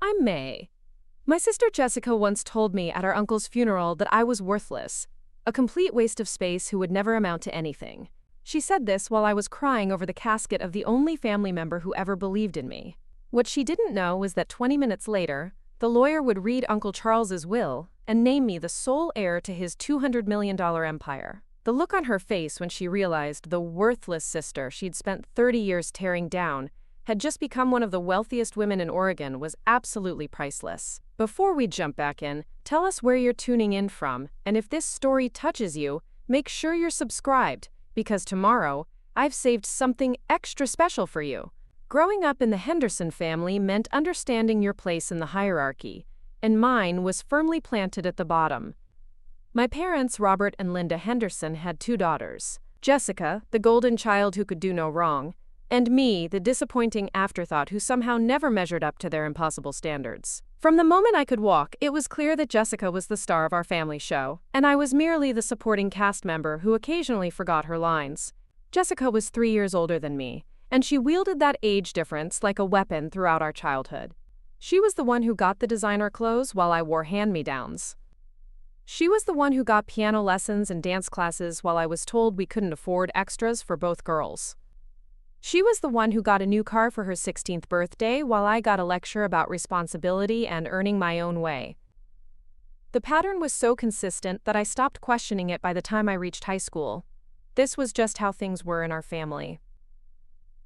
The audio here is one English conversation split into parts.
I'm May. My sister Jessica once told me at our uncle's funeral that I was worthless, a complete waste of space who would never amount to anything. She said this while I was crying over the casket of the only family member who ever believed in me. What she didn't know was that 20 minutes later, the lawyer would read Uncle Charles's will and name me the sole heir to his $200 million empire. The look on her face when she realized the worthless sister she'd spent 30 years tearing down had just become one of the wealthiest women in Oregon was absolutely priceless. Before we jump back in, tell us where you're tuning in from, and if this story touches you, make sure you're subscribed, because tomorrow, I've saved something extra special for you. Growing up in the Henderson family meant understanding your place in the hierarchy, and mine was firmly planted at the bottom. My parents, Robert and Linda Henderson, had 2 daughters, Jessica, the golden child who could do no wrong, and me, the disappointing afterthought who somehow never measured up to their impossible standards. From the moment I could walk, it was clear that Jessica was the star of our family show, and I was merely the supporting cast member who occasionally forgot her lines. Jessica was 3 years older than me, and she wielded that age difference like a weapon throughout our childhood. She was the one who got the designer clothes while I wore hand-me-downs. She was the one who got piano lessons and dance classes while I was told we couldn't afford extras for both girls. She was the one who got a new car for her 16th birthday while I got a lecture about responsibility and earning my own way. The pattern was so consistent that I stopped questioning it by the time I reached high school. This was just how things were in our family.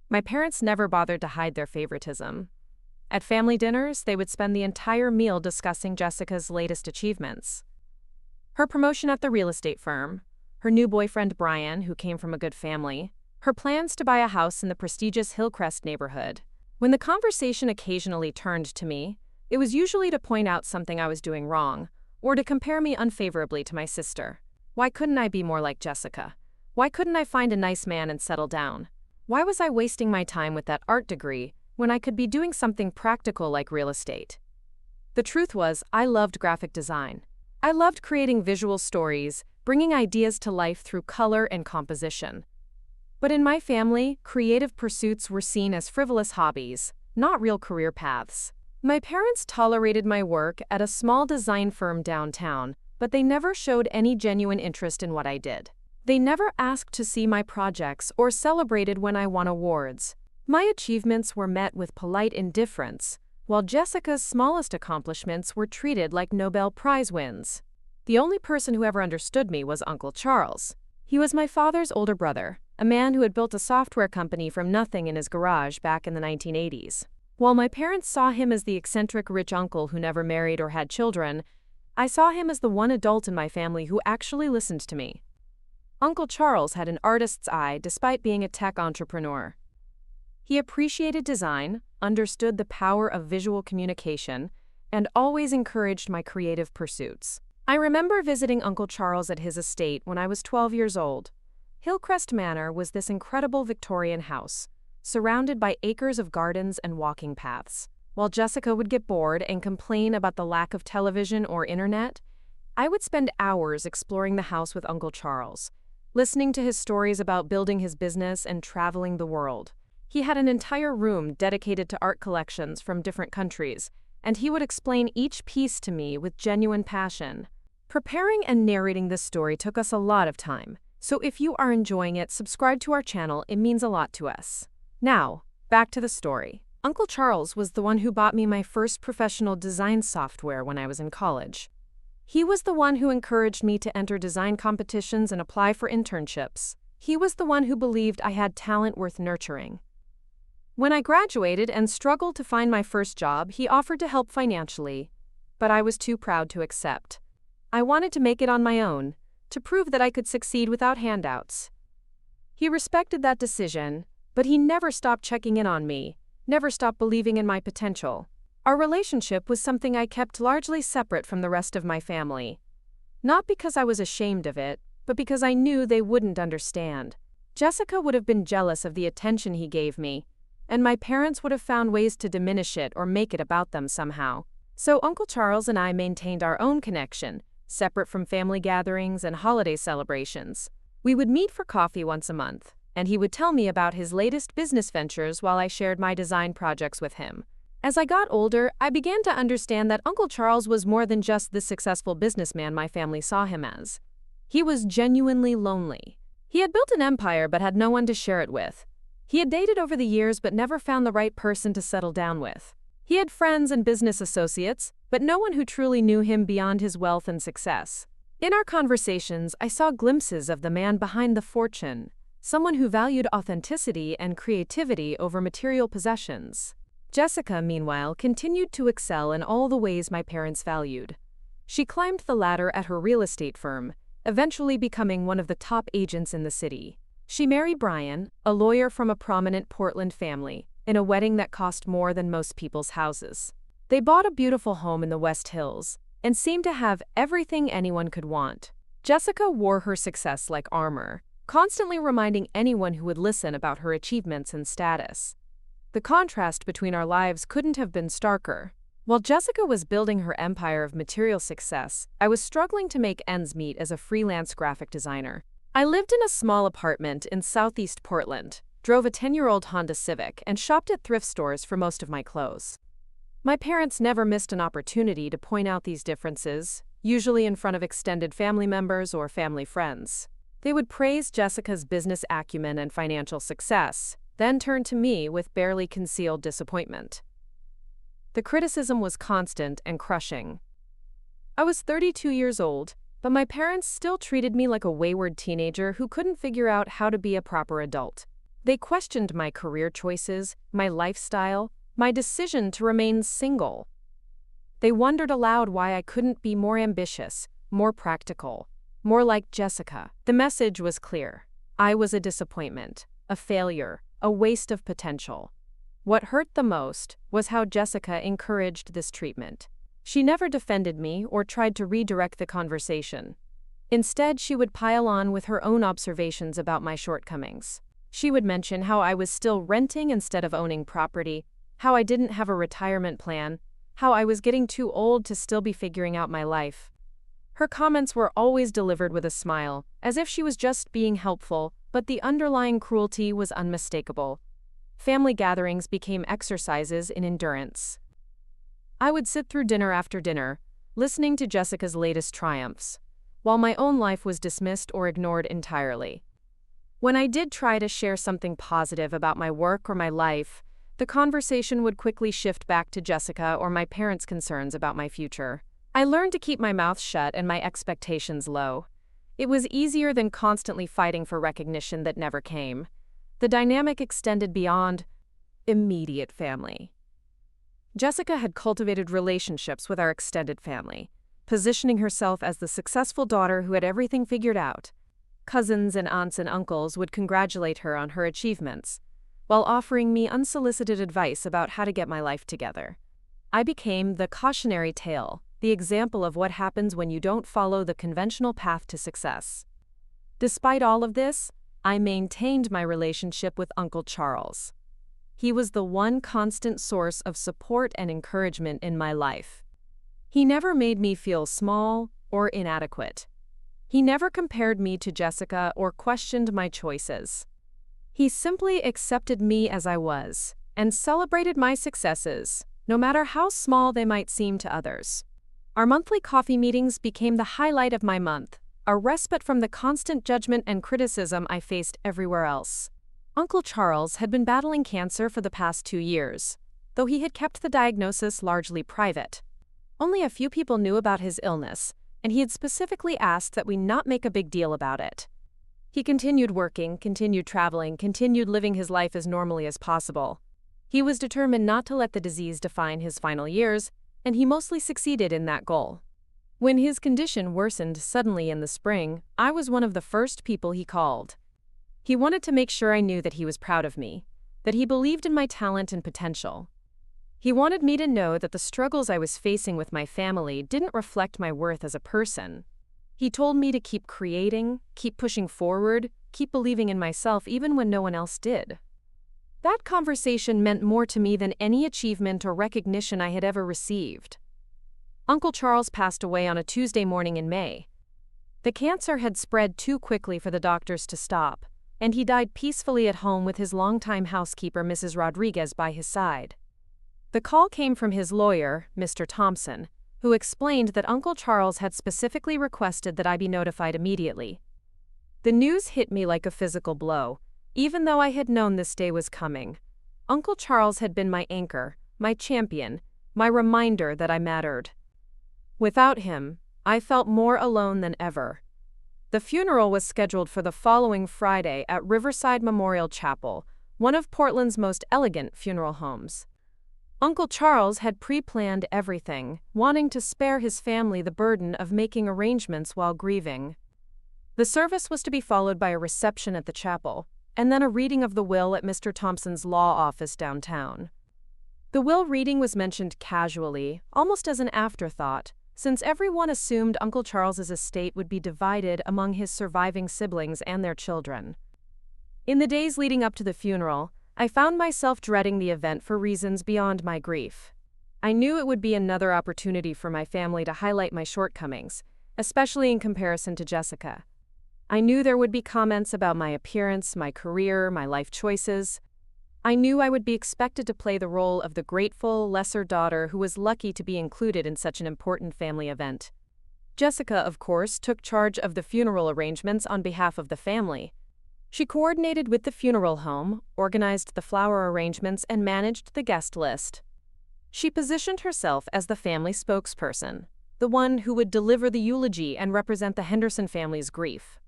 My parents never bothered to hide their favoritism. At family dinners, they would spend the entire meal discussing Jessica's latest achievements. Her promotion at the real estate firm, her new boyfriend Brian, who came from a good family, her plans to buy a house in the prestigious Hillcrest neighborhood. When the conversation occasionally turned to me, it was usually to point out something I was doing wrong, or to compare me unfavorably to my sister. Why couldn't I be more like Jessica? Why couldn't I find a nice man and settle down? Why was I wasting my time with that art degree when I could be doing something practical like real estate? The truth was, I loved graphic design. I loved creating visual stories, bringing ideas to life through color and composition. But in my family, creative pursuits were seen as frivolous hobbies, not real career paths. My parents tolerated my work at a small design firm downtown, but they never showed any genuine interest in what I did. They never asked to see my projects or celebrated when I won awards. My achievements were met with polite indifference, while Jessica's smallest accomplishments were treated like Nobel Prize wins. The only person who ever understood me was Uncle Charles. He was my father's older brother, a man who had built a software company from nothing in his garage back in the 1980s. While my parents saw him as the eccentric rich uncle who never married or had children, I saw him as the one adult in my family who actually listened to me. Uncle Charles had an artist's eye despite being a tech entrepreneur. He appreciated design, understood the power of visual communication, and always encouraged my creative pursuits. I remember visiting Uncle Charles at his estate when I was 12 years old. Hillcrest Manor was this incredible Victorian house, surrounded by acres of gardens and walking paths. While Jessica would get bored and complain about the lack of television or internet, I would spend hours exploring the house with Uncle Charles, listening to his stories about building his business and traveling the world. He had an entire room dedicated to art collections from different countries, and he would explain each piece to me with genuine passion. Preparing and narrating this story took us a lot of time, so if you are enjoying it, subscribe to our channel, it means a lot to us. Now, back to the story. Uncle Charles was the one who bought me my first professional design software when I was in college. He was the one who encouraged me to enter design competitions and apply for internships. He was the one who believed I had talent worth nurturing. When I graduated and struggled to find my first job, he offered to help financially, but I was too proud to accept. I wanted to make it on my own, to prove that I could succeed without handouts. He respected that decision, but he never stopped checking in on me, never stopped believing in my potential. Our relationship was something I kept largely separate from the rest of my family. Not because I was ashamed of it, but because I knew they wouldn't understand. Jessica would have been jealous of the attention he gave me, and my parents would have found ways to diminish it or make it about them somehow. So Uncle Charles and I maintained our own connection, separate from family gatherings and holiday celebrations. We would meet for coffee once a month, and he would tell me about his latest business ventures while I shared my design projects with him. As I got older, I began to understand that Uncle Charles was more than just the successful businessman my family saw him as. He was genuinely lonely. He had built an empire but had no one to share it with. He had dated over the years but never found the right person to settle down with. He had friends and business associates, but no one who truly knew him beyond his wealth and success. In our conversations, I saw glimpses of the man behind the fortune, someone who valued authenticity and creativity over material possessions. Jessica, meanwhile, continued to excel in all the ways my parents valued. She climbed the ladder at her real estate firm, eventually becoming one of the top agents in the city. She married Brian, a lawyer from a prominent Portland family, in a wedding that cost more than most people's houses. They bought a beautiful home in the West Hills and seemed to have everything anyone could want. Jessica wore her success like armor, constantly reminding anyone who would listen about her achievements and status. The contrast between our lives couldn't have been starker. While Jessica was building her empire of material success, I was struggling to make ends meet as a freelance graphic designer. I lived in a small apartment in southeast Portland, drove a 10-year-old Honda Civic, and shopped at thrift stores for most of my clothes. My parents never missed an opportunity to point out these differences, usually in front of extended family members or family friends. They would praise Jessica's business acumen and financial success, then turn to me with barely concealed disappointment. The criticism was constant and crushing. I was 32 years old, but my parents still treated me like a wayward teenager who couldn't figure out how to be a proper adult. They questioned my career choices, my lifestyle, my decision to remain single. They wondered aloud why I couldn't be more ambitious, more practical, more like Jessica. The message was clear. I was a disappointment, a failure, a waste of potential. What hurt the most was how Jessica encouraged this treatment. She never defended me or tried to redirect the conversation. Instead, she would pile on with her own observations about my shortcomings. She would mention how I was still renting instead of owning property, how I didn't have a retirement plan, how I was getting too old to still be figuring out my life. Her comments were always delivered with a smile, as if she was just being helpful, but the underlying cruelty was unmistakable. Family gatherings became exercises in endurance. I would sit through dinner after dinner, listening to Jessica's latest triumphs, while my own life was dismissed or ignored entirely. When I did try to share something positive about my work or my life, the conversation would quickly shift back to Jessica or my parents' concerns about my future. I learned to keep my mouth shut and my expectations low. It was easier than constantly fighting for recognition that never came. The dynamic extended beyond immediate family. Jessica had cultivated relationships with our extended family, positioning herself as the successful daughter who had everything figured out. Cousins and aunts and uncles would congratulate her on her achievements, while offering me unsolicited advice about how to get my life together. I became the cautionary tale, the example of what happens when you don't follow the conventional path to success. Despite all of this, I maintained my relationship with Uncle Charles. He was the one constant source of support and encouragement in my life. He never made me feel small or inadequate. He never compared me to Jessica or questioned my choices. He simply accepted me as I was and celebrated my successes, no matter how small they might seem to others. Our monthly coffee meetings became the highlight of my month, a respite from the constant judgment and criticism I faced everywhere else. Uncle Charles had been battling cancer for the past 2 years, though he had kept the diagnosis largely private. Only a few people knew about his illness, and he had specifically asked that we not make a big deal about it. He continued working, continued traveling, continued living his life as normally as possible. He was determined not to let the disease define his final years, and he mostly succeeded in that goal. When his condition worsened suddenly in the spring, I was one of the first people he called. He wanted to make sure I knew that he was proud of me, that he believed in my talent and potential. He wanted me to know that the struggles I was facing with my family didn't reflect my worth as a person. He told me to keep creating, keep pushing forward, keep believing in myself even when no one else did. That conversation meant more to me than any achievement or recognition I had ever received. Uncle Charles passed away on a Tuesday morning in May. The cancer had spread too quickly for the doctors to stop, and he died peacefully at home with his longtime housekeeper, Mrs. Rodriguez, by his side. The call came from his lawyer, Mr. Thompson, who explained that Uncle Charles had specifically requested that I be notified immediately. The news hit me like a physical blow, even though I had known this day was coming. Uncle Charles had been my anchor, my champion, my reminder that I mattered. Without him, I felt more alone than ever. The funeral was scheduled for the following Friday at Riverside Memorial Chapel, one of Portland's most elegant funeral homes. Uncle Charles had pre-planned everything, wanting to spare his family the burden of making arrangements while grieving. The service was to be followed by a reception at the chapel, and then a reading of the will at Mr. Thompson's law office downtown. The will reading was mentioned casually, almost as an afterthought, since everyone assumed Uncle Charles's estate would be divided among his surviving siblings and their children. In the days leading up to the funeral, I found myself dreading the event for reasons beyond my grief. I knew it would be another opportunity for my family to highlight my shortcomings, especially in comparison to Jessica. I knew there would be comments about my appearance, my career, my life choices. I knew I would be expected to play the role of the grateful, lesser daughter who was lucky to be included in such an important family event. Jessica, of course, took charge of the funeral arrangements on behalf of the family. She coordinated with the funeral home, organized the flower arrangements, and managed the guest list. She positioned herself as the family spokesperson, the one who would deliver the eulogy and represent the Henderson family's grief.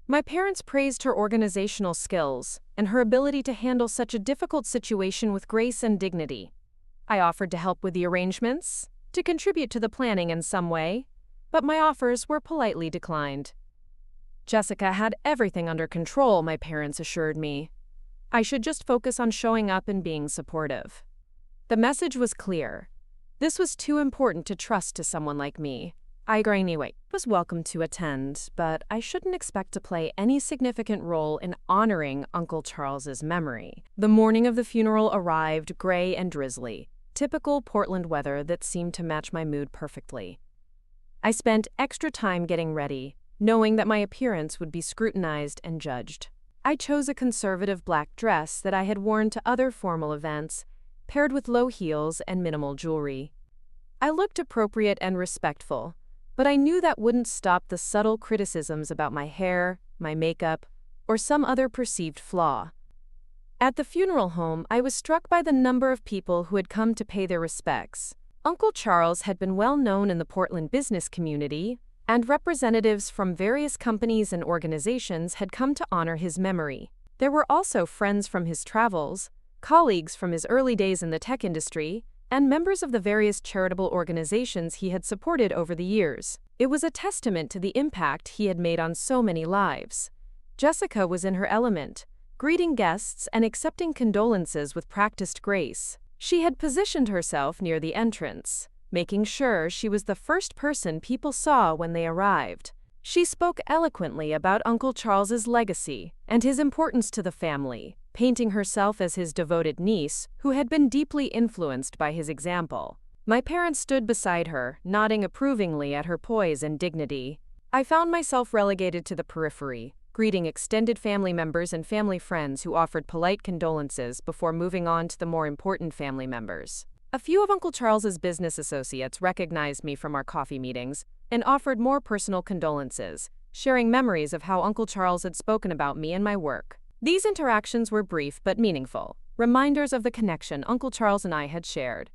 My parents praised her organizational skills and her ability to handle such a difficult situation with grace and dignity. I offered to help with the arrangements, to contribute to the planning in some way, but my offers were politely declined. Jessica had everything under control, my parents assured me. I should just focus on showing up and being supportive. The message was clear. This was too important to trust to someone like me. I anyway was welcome to attend, but I shouldn't expect to play any significant role in honoring Uncle Charles's memory. The morning of the funeral arrived gray and drizzly, typical Portland weather that seemed to match my mood perfectly. I spent extra time getting ready, knowing that my appearance would be scrutinized and judged. I chose a conservative black dress that I had worn to other formal events, paired with low heels and minimal jewelry. I looked appropriate and respectful, but I knew that wouldn't stop the subtle criticisms about my hair, my makeup, or some other perceived flaw. At the funeral home, I was struck by the number of people who had come to pay their respects. Uncle Charles had been well known in the Portland business community, and representatives from various companies and organizations had come to honor his memory. There were also friends from his travels, colleagues from his early days in the tech industry, and members of the various charitable organizations he had supported over the years. It was a testament to the impact he had made on so many lives. Jessica was in her element, greeting guests and accepting condolences with practiced grace. She had positioned herself near the entrance, making sure she was the first person people saw when they arrived. She spoke eloquently about Uncle Charles's legacy and his importance to the family, painting herself as his devoted niece who had been deeply influenced by his example. My parents stood beside her, nodding approvingly at her poise and dignity. I found myself relegated to the periphery, greeting extended family members and family friends who offered polite condolences before moving on to the more important family members. A few of Uncle Charles's business associates recognized me from our coffee meetings and offered more personal condolences, sharing memories of how Uncle Charles had spoken about me and my work. These interactions were brief but meaningful, reminders of the connection Uncle Charles and I had shared.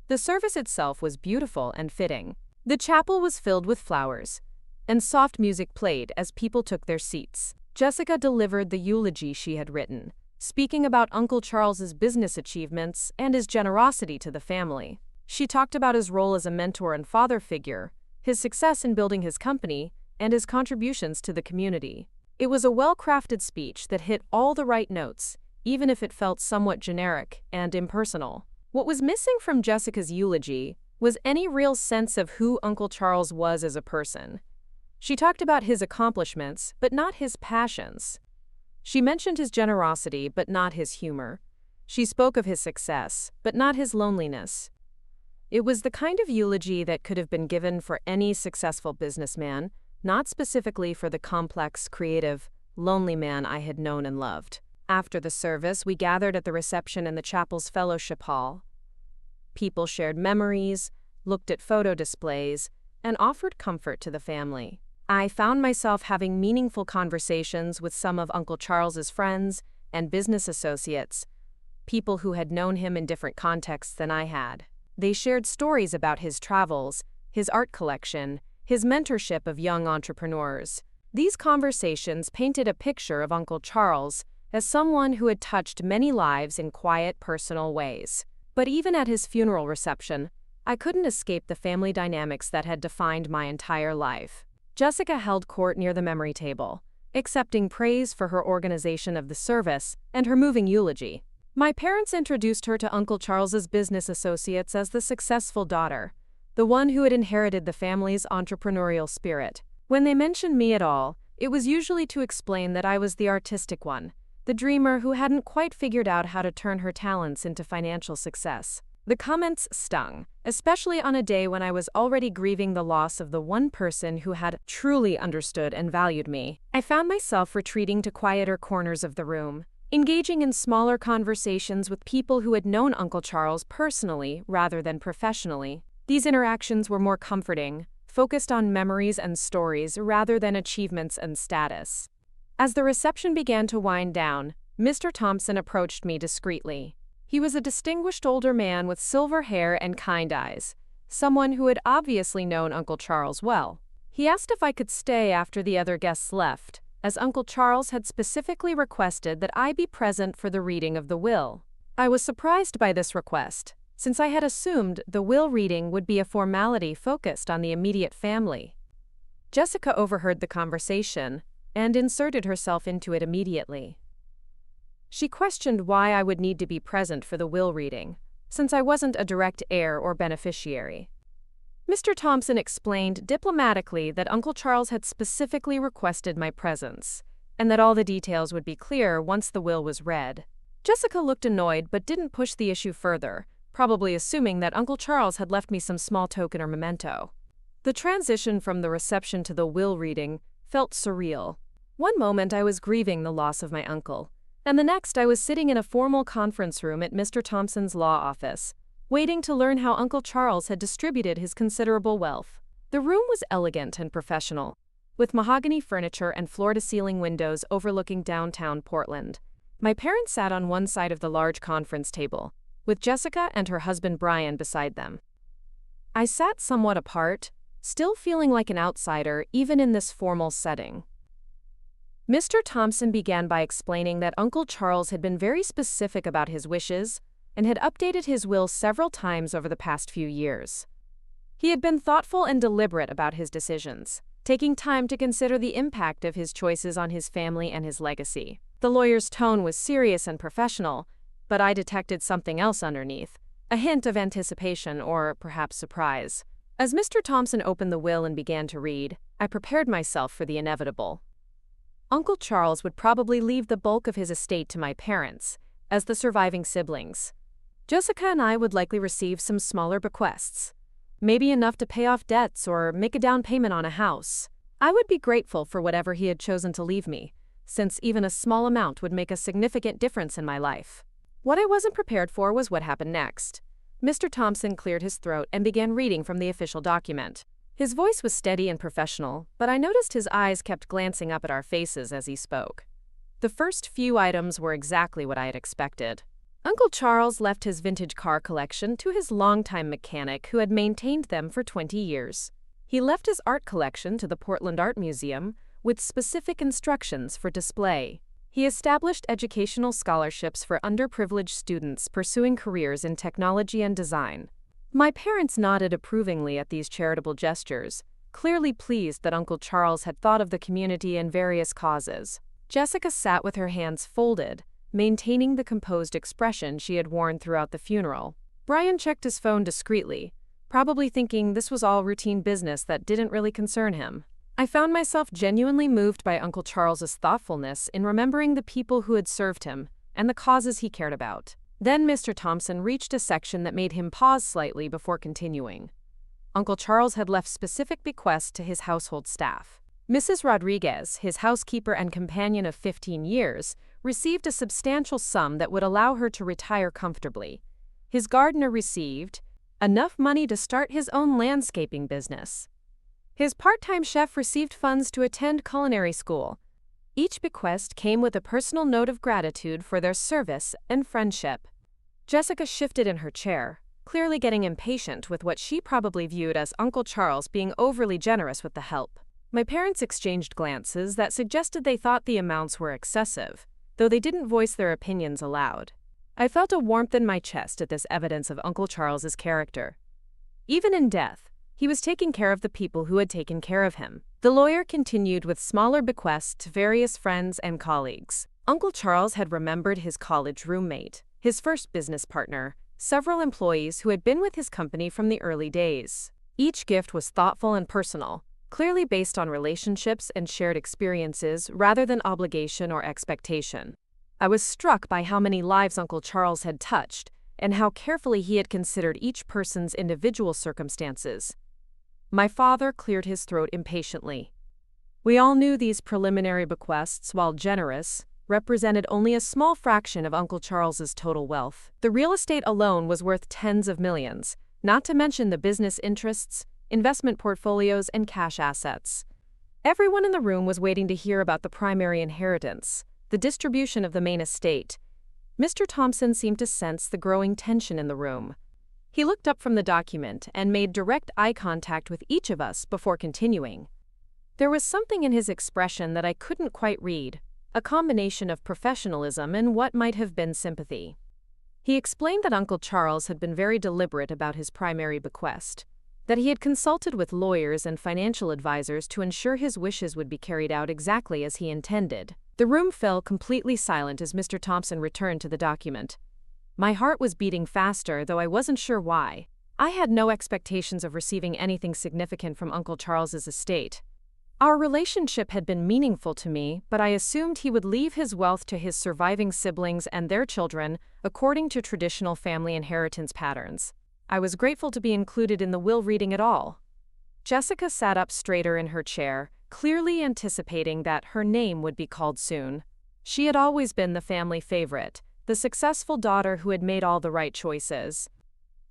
The service itself was beautiful and fitting. The chapel was filled with flowers, and soft music played as people took their seats. Jessica delivered the eulogy she had written, speaking about Uncle Charles's business achievements and his generosity to the family. She talked about his role as a mentor and father figure, his success in building his company, and his contributions to the community. It was a well-crafted speech that hit all the right notes, even if it felt somewhat generic and impersonal. What was missing from Jessica's eulogy was any real sense of who Uncle Charles was as a person. She talked about his accomplishments, but not his passions. She mentioned his generosity, but not his humor. She spoke of his success, but not his loneliness. It was the kind of eulogy that could have been given for any successful businessman, not specifically for the complex, creative, lonely man I had known and loved. After the service, we gathered at the reception in the chapel's fellowship hall. People shared memories, looked at photo displays, and offered comfort to the family. I found myself having meaningful conversations with some of Uncle Charles's friends and business associates, people who had known him in different contexts than I had. They shared stories about his travels, his art collection, his mentorship of young entrepreneurs. These conversations painted a picture of Uncle Charles as someone who had touched many lives in quiet, personal ways. But even at his funeral reception, I couldn't escape the family dynamics that had defined my entire life. Jessica held court near the memory table, accepting praise for her organization of the service and her moving eulogy. My parents introduced her to Uncle Charles's business associates as the successful daughter, the one who had inherited the family's entrepreneurial spirit. When they mentioned me at all, it was usually to explain that I was the artistic one, the dreamer who hadn't quite figured out how to turn her talents into financial success. The comments stung, especially on a day when I was already grieving the loss of the one person who had truly understood and valued me. I found myself retreating to quieter corners of the room, engaging in smaller conversations with people who had known Uncle Charles personally rather than professionally. These interactions were more comforting, focused on memories and stories rather than achievements and status. As the reception began to wind down, Mr. Thompson approached me discreetly. He was a distinguished older man with silver hair and kind eyes, someone who had obviously known Uncle Charles well. He asked if I could stay after the other guests left, as Uncle Charles had specifically requested that I be present for the reading of the will. I was surprised by this request, since I had assumed the will reading would be a formality focused on the immediate family. Jessica overheard the conversation and inserted herself into it immediately. She questioned why I would need to be present for the will reading, since I wasn't a direct heir or beneficiary. Mr. Thompson explained diplomatically that Uncle Charles had specifically requested my presence, and that all the details would be clear once the will was read. Jessica looked annoyed but didn't push the issue further, probably assuming that Uncle Charles had left me some small token or memento. The transition from the reception to the will reading felt surreal. One moment I was grieving the loss of my uncle, and the next I was sitting in a formal conference room at Mr. Thompson's law office, waiting to learn how Uncle Charles had distributed his considerable wealth. The room was elegant and professional, with mahogany furniture and floor-to-ceiling windows overlooking downtown Portland. My parents sat on one side of the large conference table, with Jessica and her husband Brian beside them. I sat somewhat apart, still feeling like an outsider even in this formal setting. Mr. Thompson began by explaining that Uncle Charles had been very specific about his wishes and had updated his will several times over the past few years. He had been thoughtful and deliberate about his decisions, taking time to consider the impact of his choices on his family and his legacy. The lawyer's tone was serious and professional, but I detected something else underneath, a hint of anticipation or perhaps surprise. As Mr. Thompson opened the will and began to read, I prepared myself for the inevitable. Uncle Charles would probably leave the bulk of his estate to my parents, as the surviving siblings. Jessica and I would likely receive some smaller bequests, maybe enough to pay off debts or make a down payment on a house. I would be grateful for whatever he had chosen to leave me, since even a small amount would make a significant difference in my life. What I wasn't prepared for was what happened next. Mr. Thompson cleared his throat and began reading from the official document. His voice was steady and professional, but I noticed his eyes kept glancing up at our faces as he spoke. The first few items were exactly what I had expected. Uncle Charles left his vintage car collection to his longtime mechanic who had maintained them for 20 years. He left his art collection to the Portland Art Museum with specific instructions for display. He established educational scholarships for underprivileged students pursuing careers in technology and design. My parents nodded approvingly at these charitable gestures, clearly pleased that Uncle Charles had thought of the community and various causes. Jessica sat with her hands folded, maintaining the composed expression she had worn throughout the funeral. Brian checked his phone discreetly, probably thinking this was all routine business that didn't really concern him. I found myself genuinely moved by Uncle Charles's thoughtfulness in remembering the people who had served him and the causes he cared about. Then Mr. Thompson reached a section that made him pause slightly before continuing. Uncle Charles had left specific bequests to his household staff. Mrs. Rodriguez, his housekeeper and companion of 15 years, received a substantial sum that would allow her to retire comfortably. His gardener received, enough money to start his own landscaping business. His part-time chef received funds to attend culinary school. Each bequest came with a personal note of gratitude for their service and friendship. Jessica shifted in her chair, clearly getting impatient with what she probably viewed as Uncle Charles being overly generous with the help. My parents exchanged glances that suggested they thought the amounts were excessive, though they didn't voice their opinions aloud. I felt a warmth in my chest at this evidence of Uncle Charles's character. Even in death, he was taking care of the people who had taken care of him. The lawyer continued with smaller bequests to various friends and colleagues. Uncle Charles had remembered his college roommate, his first business partner, several employees who had been with his company from the early days. Each gift was thoughtful and personal, clearly based on relationships and shared experiences rather than obligation or expectation. I was struck by how many lives Uncle Charles had touched and how carefully he had considered each person's individual circumstances. My father cleared his throat impatiently. We all knew these preliminary bequests, while generous, represented only a small fraction of Uncle Charles's total wealth. The real estate alone was worth tens of millions, not to mention the business interests, investment portfolios, and cash assets. Everyone in the room was waiting to hear about the primary inheritance, the distribution of the main estate. Mr. Thompson seemed to sense the growing tension in the room. He looked up from the document and made direct eye contact with each of us before continuing. There was something in his expression that I couldn't quite read, a combination of professionalism and what might have been sympathy. He explained that Uncle Charles had been very deliberate about his primary bequest, that he had consulted with lawyers and financial advisors to ensure his wishes would be carried out exactly as he intended. The room fell completely silent as Mr. Thompson returned to the document. My heart was beating faster, though I wasn't sure why. I had no expectations of receiving anything significant from Uncle Charles's estate. Our relationship had been meaningful to me, but I assumed he would leave his wealth to his surviving siblings and their children, according to traditional family inheritance patterns. I was grateful to be included in the will reading at all. Jessica sat up straighter in her chair, clearly anticipating that her name would be called soon. She had always been the family favorite, the successful daughter who had made all the right choices.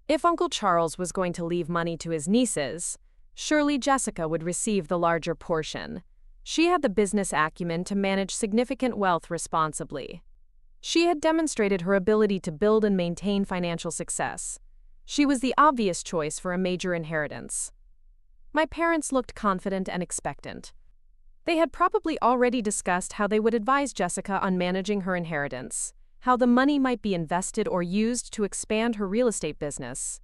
If Uncle Charles was going to leave money to his nieces, surely Jessica would receive the larger portion. She had the business acumen to manage significant wealth responsibly. She had demonstrated her ability to build and maintain financial success. She was the obvious choice for a major inheritance. My parents looked confident and expectant. They had probably already discussed how they would advise Jessica on managing her inheritance, how the money might be invested or used to expand her real estate business.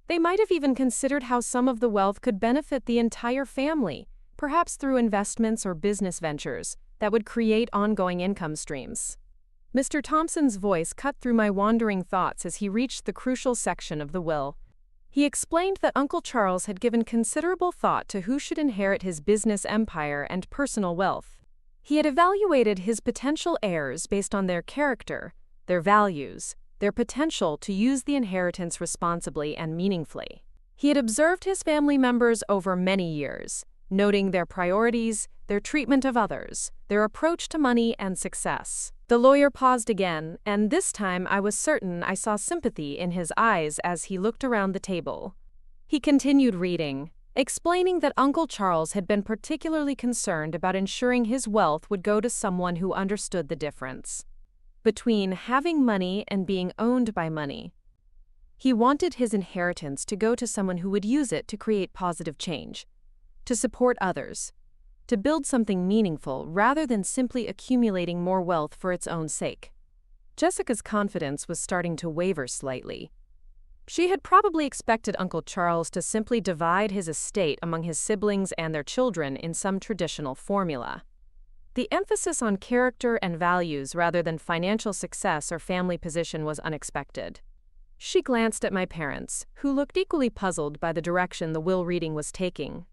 They might have even considered how some of the wealth could benefit the entire family, perhaps through investments or business ventures that would create ongoing income streams. Mr. Thompson's voice cut through my wandering thoughts as he reached the crucial section of the will. He explained that Uncle Charles had given considerable thought to who should inherit his business empire and personal wealth. He had evaluated his potential heirs based on their character, their values, their potential to use the inheritance responsibly and meaningfully. He had observed his family members over many years, noting their priorities, their treatment of others, their approach to money and success. The lawyer paused again, and this time I was certain I saw sympathy in his eyes as he looked around the table. He continued reading, explaining that Uncle Charles had been particularly concerned about ensuring his wealth would go to someone who understood the difference between having money and being owned by money. He wanted his inheritance to go to someone who would use it to create positive change, to support others, to build something meaningful rather than simply accumulating more wealth for its own sake. Jessica's confidence was starting to waver slightly. She had probably expected Uncle Charles to simply divide his estate among his siblings and their children in some traditional formula. The emphasis on character and values rather than financial success or family position was unexpected. She glanced at my parents, who looked equally puzzled by the direction the will reading was taking.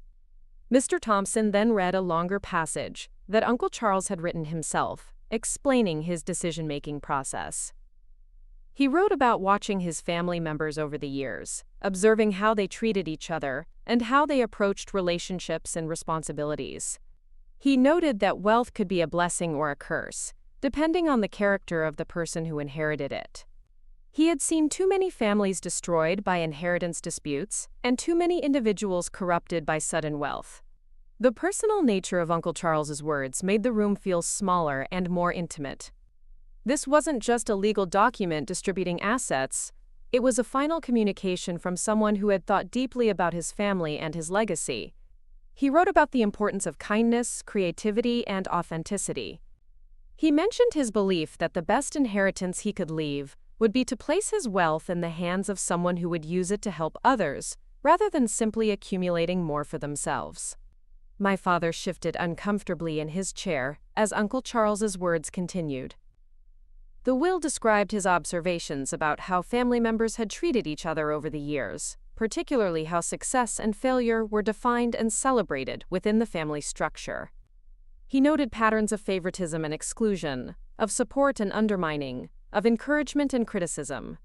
Mr. Thompson then read a longer passage that Uncle Charles had written himself, explaining his decision-making process. He wrote about watching his family members over the years, observing how they treated each other and how they approached relationships and responsibilities. He noted that wealth could be a blessing or a curse, depending on the character of the person who inherited it. He had seen too many families destroyed by inheritance disputes, and too many individuals corrupted by sudden wealth. The personal nature of Uncle Charles's words made the room feel smaller and more intimate. This wasn't just a legal document distributing assets, it was a final communication from someone who had thought deeply about his family and his legacy. He wrote about the importance of kindness, creativity, and authenticity. He mentioned his belief that the best inheritance he could leave would be to place his wealth in the hands of someone who would use it to help others, rather than simply accumulating more for themselves. My father shifted uncomfortably in his chair as Uncle Charles's words continued. The will described his observations about how family members had treated each other over the years, particularly how success and failure were defined and celebrated within the family structure. He noted patterns of favoritism and exclusion, of support and undermining, of encouragement and criticism.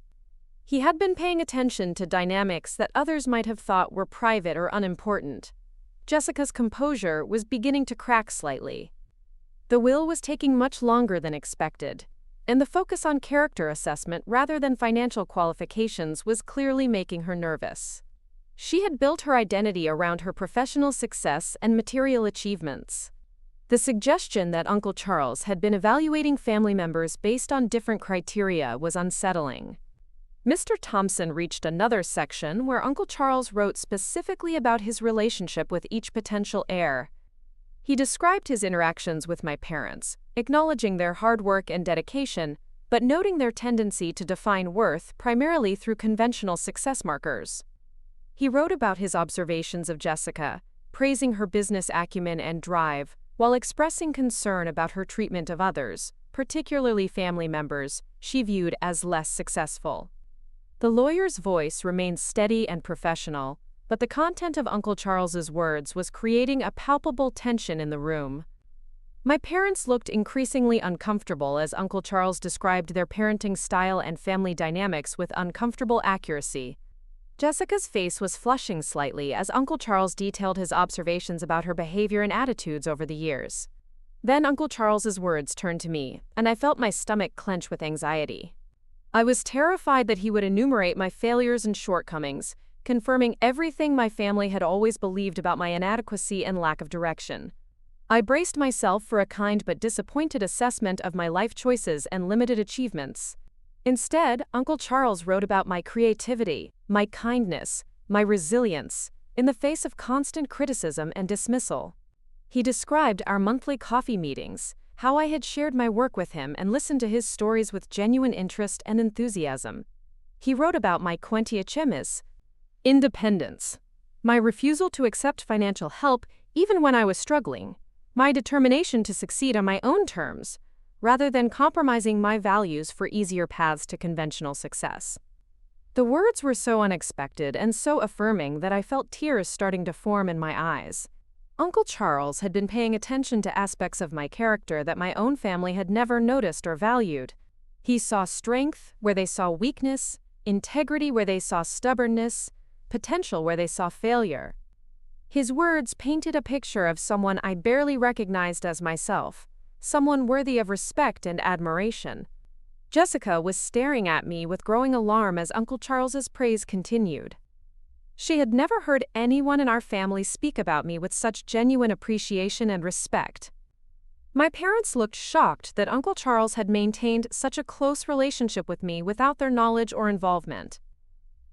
He had been paying attention to dynamics that others might have thought were private or unimportant. Jessica's composure was beginning to crack slightly. The will was taking much longer than expected, and the focus on character assessment rather than financial qualifications was clearly making her nervous. She had built her identity around her professional success and material achievements. The suggestion that Uncle Charles had been evaluating family members based on different criteria was unsettling. Mr. Thompson reached another section where Uncle Charles wrote specifically about his relationship with each potential heir. He described his interactions with my parents, acknowledging their hard work and dedication, but noting their tendency to define worth primarily through conventional success markers. He wrote about his observations of Jessica, praising her business acumen and drive, while expressing concern about her treatment of others, particularly family members she viewed as less successful. The lawyer's voice remained steady and professional, but the content of Uncle Charles's words was creating a palpable tension in the room. My parents looked increasingly uncomfortable as Uncle Charles described their parenting style and family dynamics with uncomfortable accuracy. Jessica's face was flushing slightly as Uncle Charles detailed his observations about her behavior and attitudes over the years. Then Uncle Charles's words turned to me, and I felt my stomach clench with anxiety. I was terrified that he would enumerate my failures and shortcomings, confirming everything my family had always believed about my inadequacy and lack of direction. I braced myself for a kind but disappointed assessment of my life choices and limited achievements. Instead, Uncle Charles wrote about my creativity, my kindness, my resilience, in the face of constant criticism and dismissal. He described our monthly coffee meetings, how I had shared my work with him and listened to his stories with genuine interest and enthusiasm. He wrote about my quintiechemis, independence, my refusal to accept financial help even when I was struggling, my determination to succeed on my own terms, rather than compromising my values for easier paths to conventional success. The words were so unexpected and so affirming that I felt tears starting to form in my eyes. Uncle Charles had been paying attention to aspects of my character that my own family had never noticed or valued. He saw strength where they saw weakness, integrity where they saw stubbornness, potential where they saw failure. His words painted a picture of someone I barely recognized as myself, someone worthy of respect and admiration. Jessica was staring at me with growing alarm as Uncle Charles's praise continued. She had never heard anyone in our family speak about me with such genuine appreciation and respect. My parents looked shocked that Uncle Charles had maintained such a close relationship with me without their knowledge or involvement.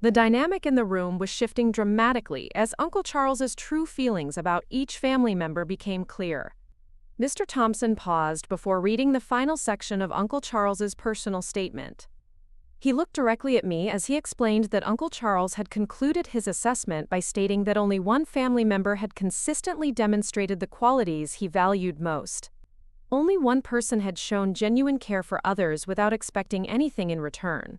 The dynamic in the room was shifting dramatically as Uncle Charles's true feelings about each family member became clear. Mr. Thompson paused before reading the final section of Uncle Charles's personal statement. He looked directly at me as he explained that Uncle Charles had concluded his assessment by stating that only one family member had consistently demonstrated the qualities he valued most. Only one person had shown genuine care for others without expecting anything in return.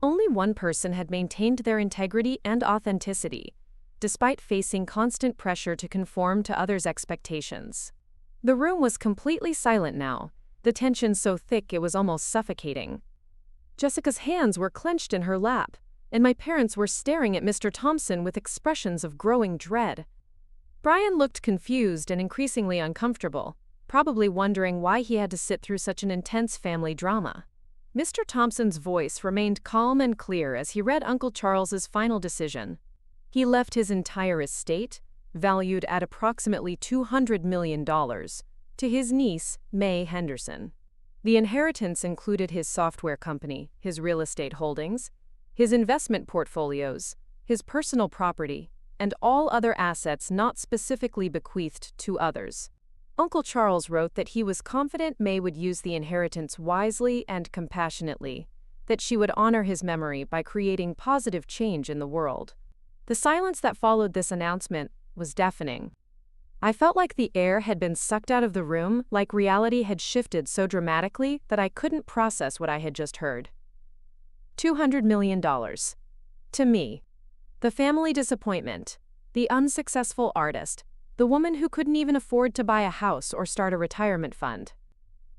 Only one person had maintained their integrity and authenticity, despite facing constant pressure to conform to others' expectations. The room was completely silent now, the tension so thick it was almost suffocating. Jessica's hands were clenched in her lap, and my parents were staring at Mr. Thompson with expressions of growing dread. Brian looked confused and increasingly uncomfortable, probably wondering why he had to sit through such an intense family drama. Mr. Thompson's voice remained calm and clear as he read Uncle Charles's final decision. He left his entire estate, valued at approximately $200 million, to his niece, May Henderson. The inheritance included his software company, his real estate holdings, his investment portfolios, his personal property, and all other assets not specifically bequeathed to others. Uncle Charles wrote that he was confident May would use the inheritance wisely and compassionately, that she would honor his memory by creating positive change in the world. The silence that followed this announcement was deafening. I felt like the air had been sucked out of the room, like reality had shifted so dramatically that I couldn't process what I had just heard. $200 million. To me. The family disappointment. The unsuccessful artist. The woman who couldn't even afford to buy a house or start a retirement fund.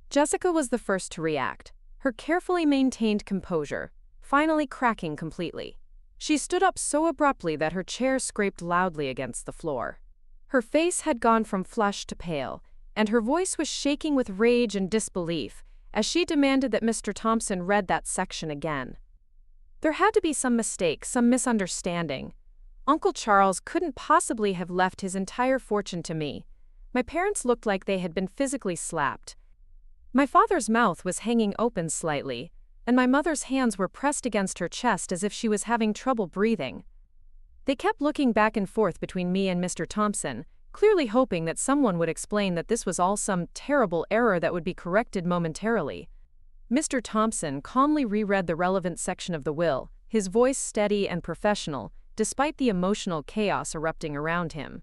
Jessica was the first to react, her carefully maintained composure finally cracking completely. She stood up so abruptly that her chair scraped loudly against the floor. Her face had gone from flushed to pale, and her voice was shaking with rage and disbelief as she demanded that Mr. Thompson read that section again. There had to be some mistake, some misunderstanding. Uncle Charles couldn't possibly have left his entire fortune to me. My parents looked like they had been physically slapped. My father's mouth was hanging open slightly, and my mother's hands were pressed against her chest as if she was having trouble breathing. They kept looking back and forth between me and Mr. Thompson, clearly hoping that someone would explain that this was all some terrible error that would be corrected momentarily. Mr. Thompson calmly reread the relevant section of the will, his voice steady and professional, despite the emotional chaos erupting around him.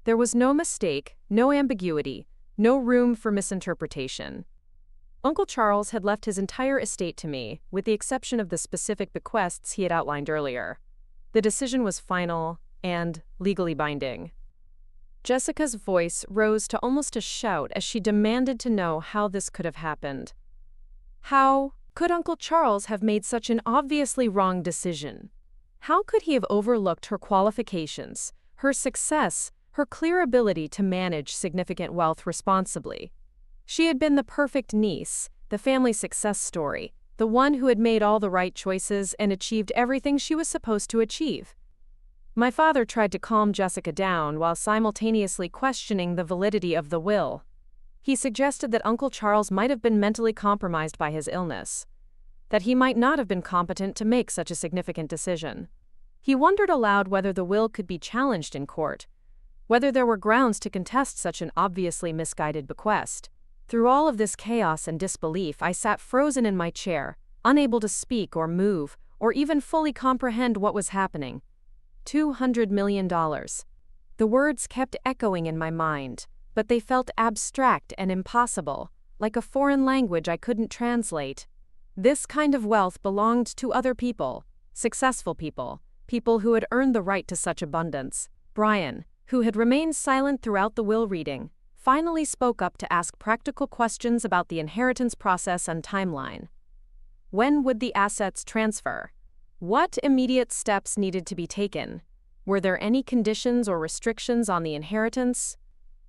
There was no mistake, no ambiguity, no room for misinterpretation. Uncle Charles had left his entire estate to me, with the exception of the specific bequests he had outlined earlier. The decision was final and legally binding. Jessica's voice rose to almost a shout as she demanded to know how this could have happened. How could Uncle Charles have made such an obviously wrong decision? How could he have overlooked her qualifications, her success, her clear ability to manage significant wealth responsibly? She had been the perfect niece, the family success story, the one who had made all the right choices and achieved everything she was supposed to achieve. My father tried to calm Jessica down while simultaneously questioning the validity of the will. He suggested that Uncle Charles might have been mentally compromised by his illness, that he might not have been competent to make such a significant decision. He wondered aloud whether the will could be challenged in court, whether there were grounds to contest such an obviously misguided bequest. Through all of this chaos and disbelief, I sat frozen in my chair, unable to speak or move, or even fully comprehend what was happening. $200 million. The words kept echoing in my mind, but they felt abstract and impossible, like a foreign language I couldn't translate. This kind of wealth belonged to other people, successful people, people who had earned the right to such abundance. Brian, who had remained silent throughout the will reading, finally spoke up to ask practical questions about the inheritance process and timeline. When would the assets transfer? What immediate steps needed to be taken? Were there any conditions or restrictions on the inheritance?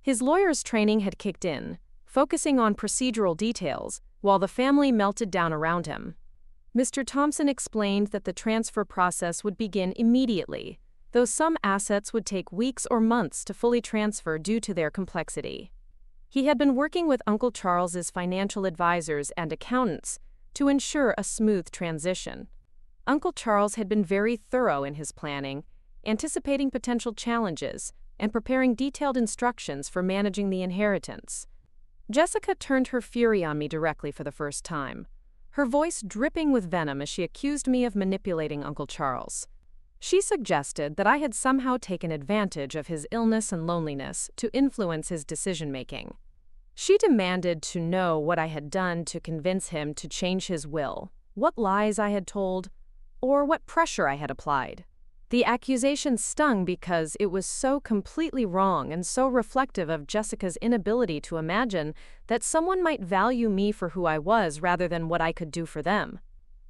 His lawyer's training had kicked in, focusing on procedural details, while the family melted down around him. Mr. Thompson explained that the transfer process would begin immediately, though some assets would take weeks or months to fully transfer due to their complexity. He had been working with Uncle Charles's financial advisors and accountants to ensure a smooth transition. Uncle Charles had been very thorough in his planning, anticipating potential challenges and preparing detailed instructions for managing the inheritance. Jessica turned her fury on me directly for the first time, her voice dripping with venom as she accused me of manipulating Uncle Charles. She suggested that I had somehow taken advantage of his illness and loneliness to influence his decision-making. She demanded to know what I had done to convince him to change his will, what lies I had told, or what pressure I had applied. The accusation stung because it was so completely wrong and so reflective of Jessica's inability to imagine that someone might value me for who I was rather than what I could do for them.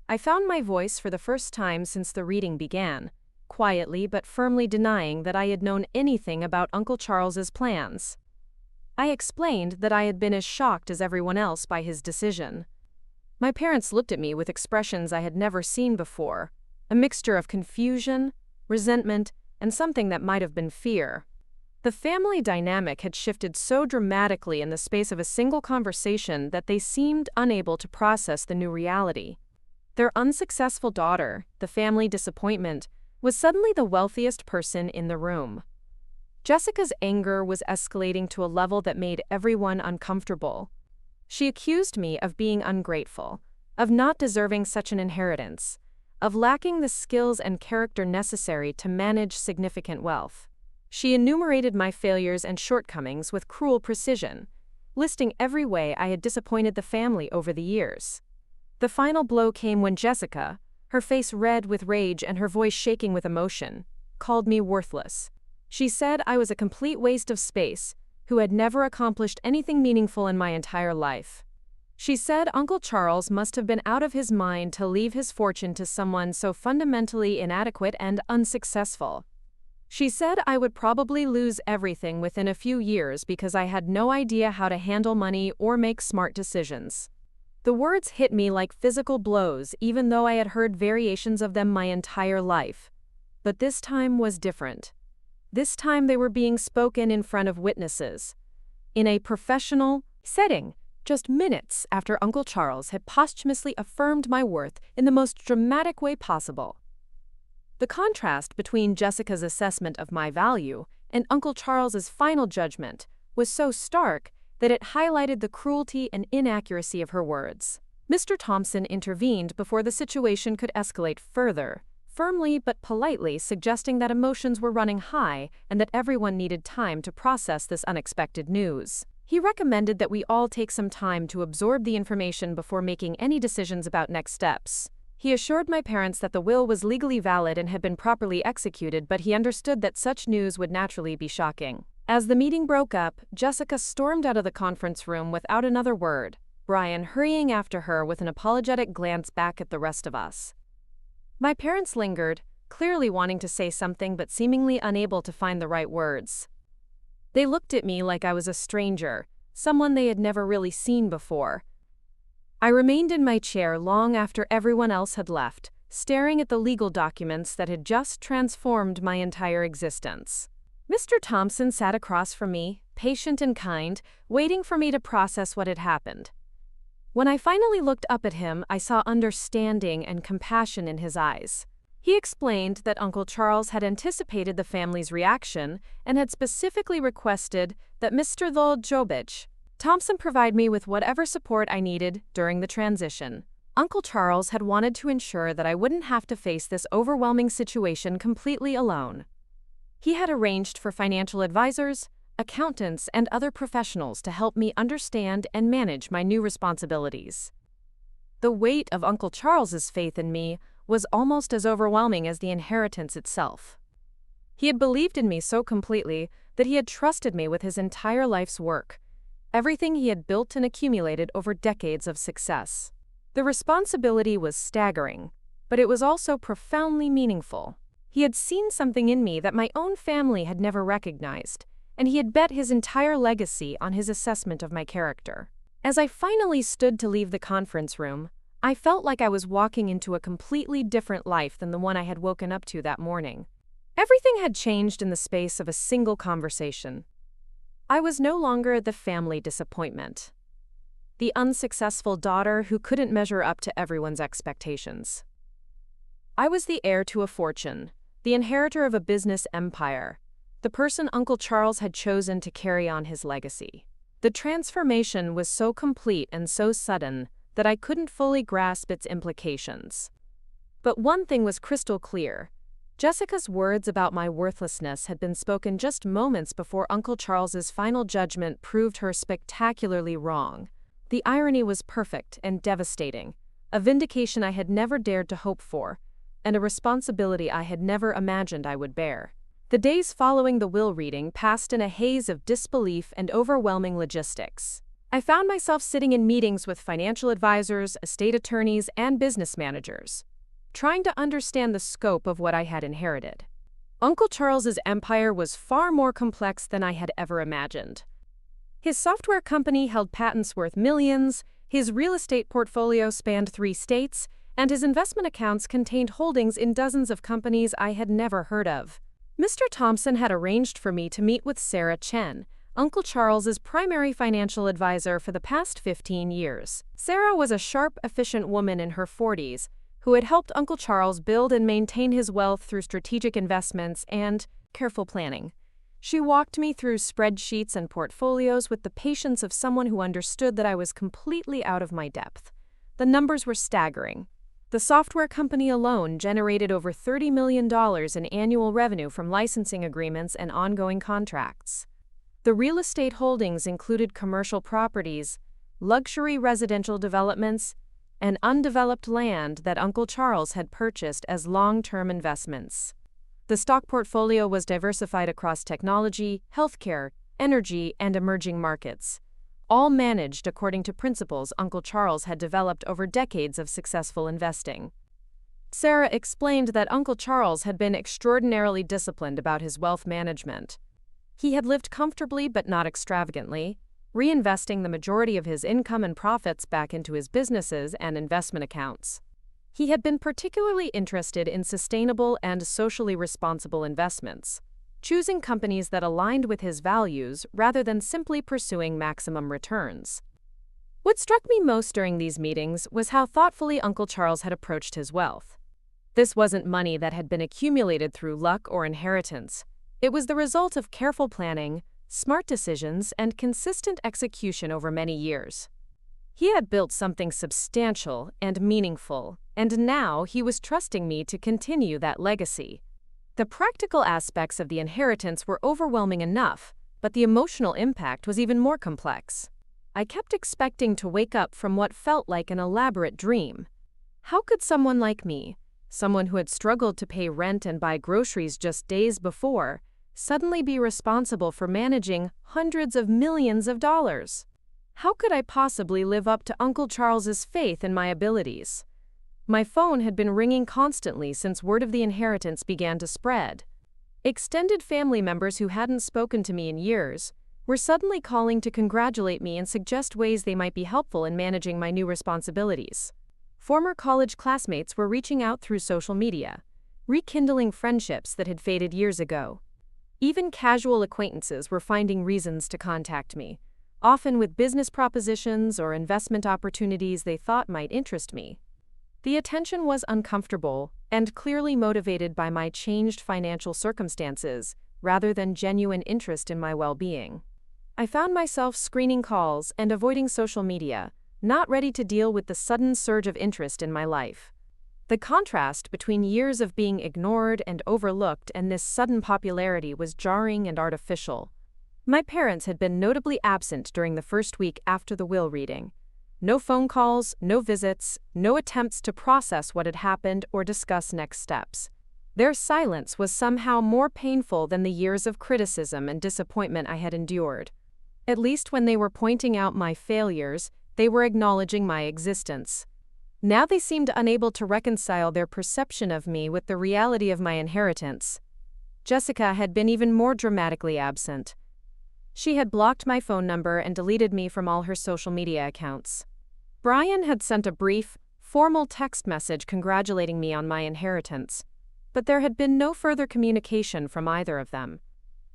I found my voice for the first time since the reading began, quietly but firmly denying that I had known anything about Uncle Charles's plans. I explained that I had been as shocked as everyone else by his decision. My parents looked at me with expressions I had never seen before, a mixture of confusion, resentment, and something that might have been fear. The family dynamic had shifted so dramatically in the space of a single conversation that they seemed unable to process the new reality. Their unsuccessful daughter, the family disappointment, was suddenly the wealthiest person in the room. Jessica's anger was escalating to a level that made everyone uncomfortable. She accused me of being ungrateful, of not deserving such an inheritance, of lacking the skills and character necessary to manage significant wealth. She enumerated my failures and shortcomings with cruel precision, listing every way I had disappointed the family over the years. The final blow came when Jessica, her face red with rage and her voice shaking with emotion, called me worthless. She said I was a complete waste of space, who had never accomplished anything meaningful in my entire life. She said Uncle Charles must have been out of his mind to leave his fortune to someone so fundamentally inadequate and unsuccessful. She said I would probably lose everything within a few years because I had no idea how to handle money or make smart decisions. The words hit me like physical blows, even though I had heard variations of them my entire life. But this time was different. This time they were being spoken in front of witnesses, in a professional setting, just minutes after Uncle Charles had posthumously affirmed my worth in the most dramatic way possible. The contrast between Jessica's assessment of my value and Uncle Charles's final judgment was so stark that it highlighted the cruelty and inaccuracy of her words. Mr. Thompson intervened before the situation could escalate further, firmly but politely suggesting that emotions were running high and that everyone needed time to process this unexpected news. He recommended that we all take some time to absorb the information before making any decisions about next steps. He assured my parents that the will was legally valid and had been properly executed, but he understood that such news would naturally be shocking. As the meeting broke up, Jessica stormed out of the conference room without another word, Brian hurrying after her with an apologetic glance back at the rest of us. My parents lingered, clearly wanting to say something but seemingly unable to find the right words. They looked at me like I was a stranger, someone they had never really seen before. I remained in my chair long after everyone else had left, staring at the legal documents that had just transformed my entire existence. Mr. Thompson sat across from me, patient and kind, waiting for me to process what had happened. When I finally looked up at him, I saw understanding and compassion in his eyes. He explained that Uncle Charles had anticipated the family's reaction and had specifically requested that Mr. Jobich Thompson provide me with whatever support I needed during the transition. Uncle Charles had wanted to ensure that I wouldn't have to face this overwhelming situation completely alone. He had arranged for financial advisors, accountants, and other professionals to help me understand and manage my new responsibilities. The weight of Uncle Charles's faith in me was almost as overwhelming as the inheritance itself. He had believed in me so completely that he had trusted me with his entire life's work, everything he had built and accumulated over decades of success. The responsibility was staggering, but it was also profoundly meaningful. He had seen something in me that my own family had never recognized, and he had bet his entire legacy on his assessment of my character. As I finally stood to leave the conference room, I felt like I was walking into a completely different life than the one I had woken up to that morning. Everything had changed in the space of a single conversation. I was no longer the family disappointment, the unsuccessful daughter who couldn't measure up to everyone's expectations. I was the heir to a fortune, the inheritor of a business empire, the person Uncle Charles had chosen to carry on his legacy. The transformation was so complete and so sudden that I couldn't fully grasp its implications. But one thing was crystal clear. Jessica's words about my worthlessness had been spoken just moments before Uncle Charles's final judgment proved her spectacularly wrong. The irony was perfect and devastating, a vindication I had never dared to hope for, and a responsibility I had never imagined I would bear. The days following the will reading passed in a haze of disbelief and overwhelming logistics. I found myself sitting in meetings with financial advisors, estate attorneys, and business managers, trying to understand the scope of what I had inherited. Uncle Charles's empire was far more complex than I had ever imagined. His software company held patents worth millions, His real estate portfolio spanned 3 states, and his investment accounts contained holdings in dozens of companies I had never heard of. Mr. Thompson had arranged for me to meet with Sarah Chen, Uncle Charles's primary financial advisor for the past 15 years. Sarah was a sharp, efficient woman in her 40s who had helped Uncle Charles build and maintain his wealth through strategic investments and careful planning. She walked me through spreadsheets and portfolios with the patience of someone who understood that I was completely out of my depth. The numbers were staggering. The software company alone generated over $30 million in annual revenue from licensing agreements and ongoing contracts. The real estate holdings included commercial properties, luxury residential developments, and undeveloped land that Uncle Charles had purchased as long-term investments. The stock portfolio was diversified across technology, healthcare, energy, and emerging markets, all managed according to principles Uncle Charles had developed over decades of successful investing. Sarah explained that Uncle Charles had been extraordinarily disciplined about his wealth management. He had lived comfortably but not extravagantly, reinvesting the majority of his income and profits back into his businesses and investment accounts. He had been particularly interested in sustainable and socially responsible investments, choosing companies that aligned with his values rather than simply pursuing maximum returns. What struck me most during these meetings was how thoughtfully Uncle Charles had approached his wealth. This wasn't money that had been accumulated through luck or inheritance. It was the result of careful planning, smart decisions, and consistent execution over many years. He had built something substantial and meaningful, and now he was trusting me to continue that legacy. The practical aspects of the inheritance were overwhelming enough, but the emotional impact was even more complex. I kept expecting to wake up from what felt like an elaborate dream. How could someone like me, someone who had struggled to pay rent and buy groceries just days before, suddenly be responsible for managing hundreds of millions of dollars? How could I possibly live up to Uncle Charles's faith in my abilities? My phone had been ringing constantly since word of the inheritance began to spread. Extended family members who hadn't spoken to me in years were suddenly calling to congratulate me and suggest ways they might be helpful in managing my new responsibilities. Former college classmates were reaching out through social media, rekindling friendships that had faded years ago. Even casual acquaintances were finding reasons to contact me, often with business propositions or investment opportunities they thought might interest me. The attention was uncomfortable and clearly motivated by my changed financial circumstances rather than genuine interest in my well-being. I found myself screening calls and avoiding social media, not ready to deal with the sudden surge of interest in my life. The contrast between years of being ignored and overlooked and this sudden popularity was jarring and artificial. My parents had been notably absent during the first week after the will reading. No phone calls, no visits, no attempts to process what had happened or discuss next steps. Their silence was somehow more painful than the years of criticism and disappointment I had endured. At least when they were pointing out my failures, they were acknowledging my existence. Now they seemed unable to reconcile their perception of me with the reality of my inheritance. Jessica had been even more dramatically absent. She had blocked my phone number and deleted me from all her social media accounts. Brian had sent a brief, formal text message congratulating me on my inheritance, but there had been no further communication from either of them.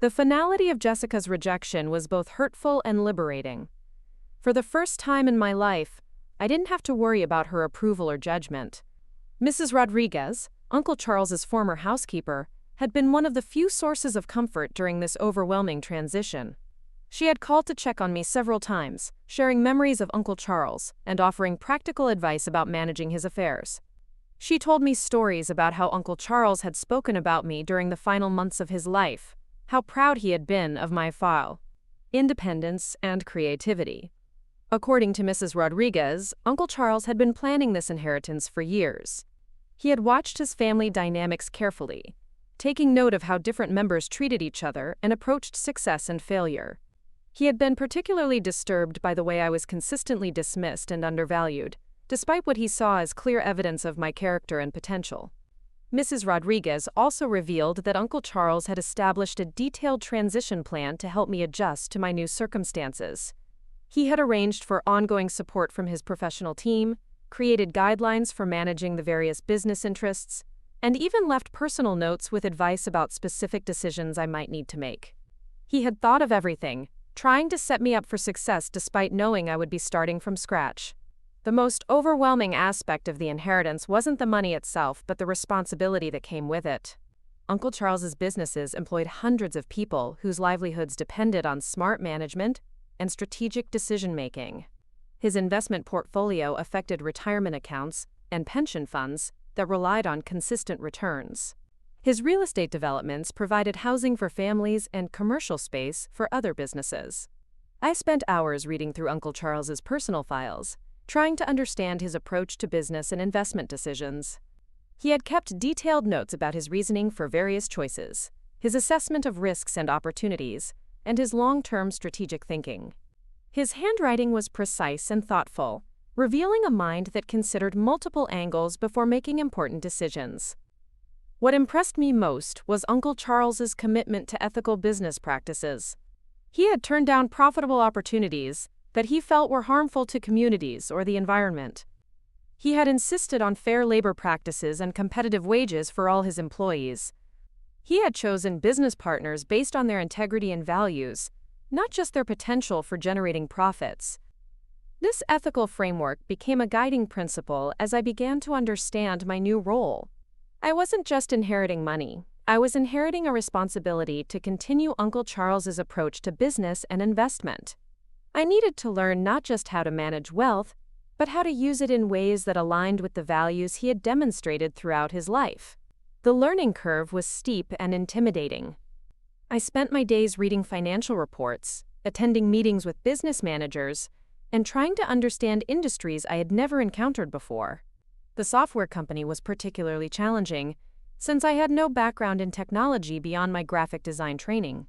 The finality of Jessica's rejection was both hurtful and liberating. For the first time in my life, I didn't have to worry about her approval or judgment. Mrs. Rodriguez, Uncle Charles's former housekeeper, had been one of the few sources of comfort during this overwhelming transition. She had called to check on me several times, sharing memories of Uncle Charles and offering practical advice about managing his affairs. She told me stories about how Uncle Charles had spoken about me during the final months of his life, how proud he had been of my independence and creativity. According to Mrs. Rodriguez, Uncle Charles had been planning this inheritance for years. He had watched his family dynamics carefully, taking note of how different members treated each other and approached success and failure. He had been particularly disturbed by the way I was consistently dismissed and undervalued, despite what he saw as clear evidence of my character and potential. Mrs. Rodriguez also revealed that Uncle Charles had established a detailed transition plan to help me adjust to my new circumstances. He had arranged for ongoing support from his professional team, created guidelines for managing the various business interests, and even left personal notes with advice about specific decisions I might need to make. He had thought of everything, trying to set me up for success despite knowing I would be starting from scratch. The most overwhelming aspect of the inheritance wasn't the money itself, but the responsibility that came with it. Uncle Charles's businesses employed hundreds of people whose livelihoods depended on smart management and strategic decision-making. His investment portfolio affected retirement accounts and pension funds that relied on consistent returns. His real estate developments provided housing for families and commercial space for other businesses. I spent hours reading through Uncle Charles's personal files, trying to understand his approach to business and investment decisions. He had kept detailed notes about his reasoning for various choices, his assessment of risks and opportunities, and his long-term strategic thinking. His handwriting was precise and thoughtful, revealing a mind that considered multiple angles before making important decisions. What impressed me most was Uncle Charles's commitment to ethical business practices. He had turned down profitable opportunities that he felt were harmful to communities or the environment. He had insisted on fair labor practices and competitive wages for all his employees. He had chosen business partners based on their integrity and values, not just their potential for generating profits. This ethical framework became a guiding principle as I began to understand my new role. I wasn't just inheriting money, I was inheriting a responsibility to continue Uncle Charles's approach to business and investment. I needed to learn not just how to manage wealth, but how to use it in ways that aligned with the values he had demonstrated throughout his life. The learning curve was steep and intimidating. I spent my days reading financial reports, attending meetings with business managers, and trying to understand industries I had never encountered before. The software company was particularly challenging, since I had no background in technology beyond my graphic design training.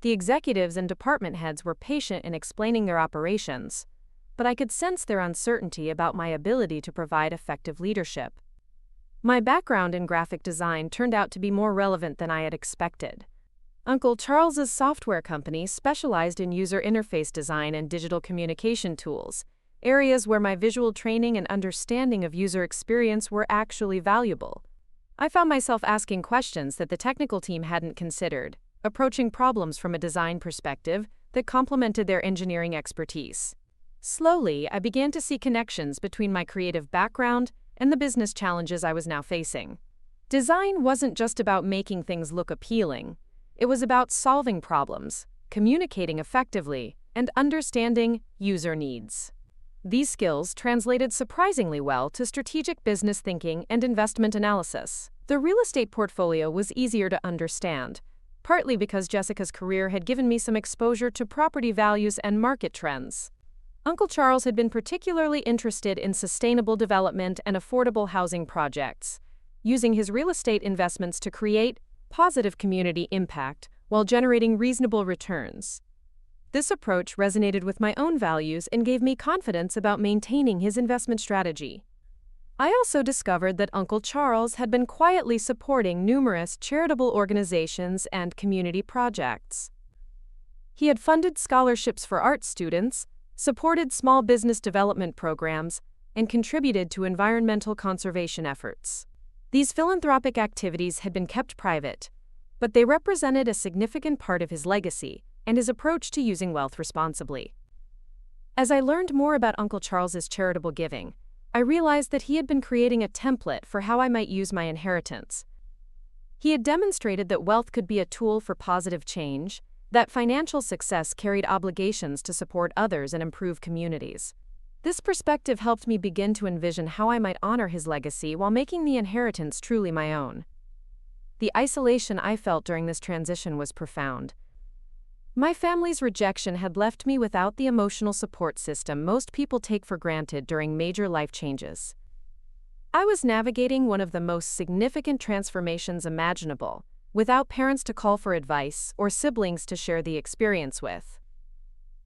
The executives and department heads were patient in explaining their operations, but I could sense their uncertainty about my ability to provide effective leadership. My background in graphic design turned out to be more relevant than I had expected. Uncle Charles's software company specialized in user interface design and digital communication tools, areas where my visual training and understanding of user experience were actually valuable. I found myself asking questions that the technical team hadn't considered, approaching problems from a design perspective that complemented their engineering expertise. Slowly, I began to see connections between my creative background and the business challenges I was now facing. Design wasn't just about making things look appealing. It was about solving problems, communicating effectively, and understanding user needs. These skills translated surprisingly well to strategic business thinking and investment analysis. The real estate portfolio was easier to understand, partly because Jessica's career had given me some exposure to property values and market trends. Uncle Charles had been particularly interested in sustainable development and affordable housing projects, using his real estate investments to create positive community impact while generating reasonable returns. This approach resonated with my own values and gave me confidence about maintaining his investment strategy. I also discovered that Uncle Charles had been quietly supporting numerous charitable organizations and community projects. He had funded scholarships for art students, supported small business development programs, and contributed to environmental conservation efforts. These philanthropic activities had been kept private, but they represented a significant part of his legacy and his approach to using wealth responsibly. As I learned more about Uncle Charles's charitable giving, I realized that he had been creating a template for how I might use my inheritance. He had demonstrated that wealth could be a tool for positive change, that financial success carried obligations to support others and improve communities. This perspective helped me begin to envision how I might honor his legacy while making the inheritance truly my own. The isolation I felt during this transition was profound. My family's rejection had left me without the emotional support system most people take for granted during major life changes. I was navigating one of the most significant transformations imaginable, without parents to call for advice or siblings to share the experience with.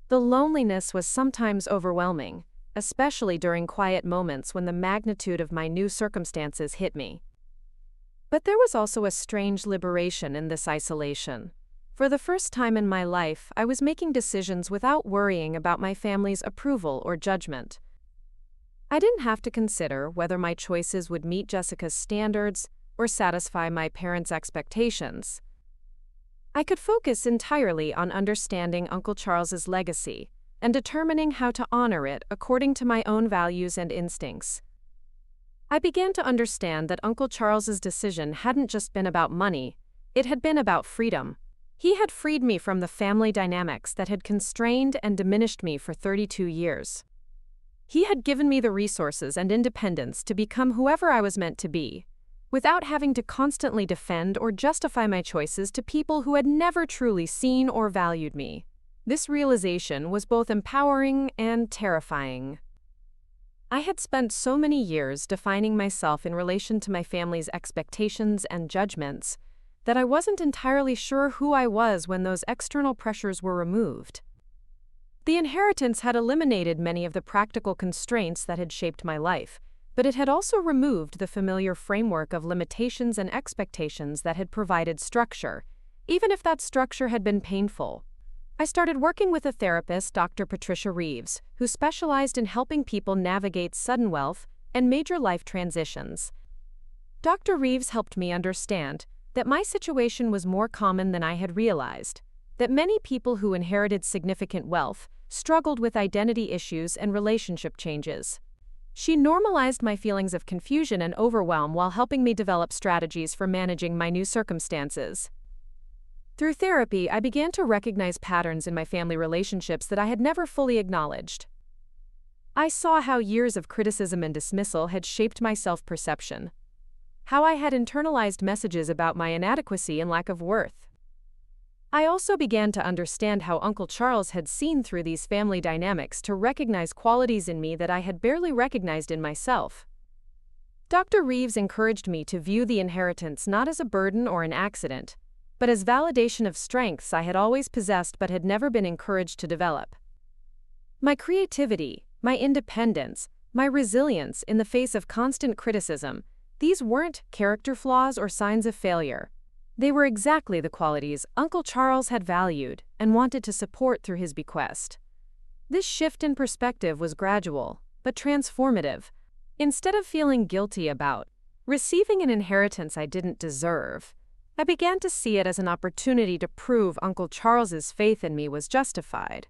The loneliness was sometimes overwhelming, especially during quiet moments when the magnitude of my new circumstances hit me. But there was also a strange liberation in this isolation. For the first time in my life, I was making decisions without worrying about my family's approval or judgment. I didn't have to consider whether my choices would meet Jessica's standards or satisfy my parents' expectations. I could focus entirely on understanding Uncle Charles's legacy and determining how to honor it according to my own values and instincts. I began to understand that Uncle Charles's decision hadn't just been about money, it had been about freedom. He had freed me from the family dynamics that had constrained and diminished me for 32 years. He had given me the resources and independence to become whoever I was meant to be, without having to constantly defend or justify my choices to people who had never truly seen or valued me. This realization was both empowering and terrifying. I had spent so many years defining myself in relation to my family's expectations and judgments that I wasn't entirely sure who I was when those external pressures were removed. The inheritance had eliminated many of the practical constraints that had shaped my life, but it had also removed the familiar framework of limitations and expectations that had provided structure, even if that structure had been painful. I started working with a therapist, Dr. Patricia Reeves, who specialized in helping people navigate sudden wealth and major life transitions. Dr. Reeves helped me understand that my situation was more common than I had realized, that many people who inherited significant wealth struggled with identity issues and relationship changes. She normalized my feelings of confusion and overwhelm while helping me develop strategies for managing my new circumstances. Through therapy, I began to recognize patterns in my family relationships that I had never fully acknowledged. I saw how years of criticism and dismissal had shaped my self-perception, how I had internalized messages about my inadequacy and lack of worth. I also began to understand how Uncle Charles had seen through these family dynamics to recognize qualities in me that I had barely recognized in myself. Dr. Reeves encouraged me to view the inheritance not as a burden or an accident, but as validation of strengths I had always possessed but had never been encouraged to develop. My creativity, my independence, my resilience in the face of constant criticism, these weren't character flaws or signs of failure. They were exactly the qualities Uncle Charles had valued and wanted to support through his bequest. This shift in perspective was gradual, but transformative. Instead of feeling guilty about receiving an inheritance I didn't deserve, I began to see it as an opportunity to prove Uncle Charles's faith in me was justified.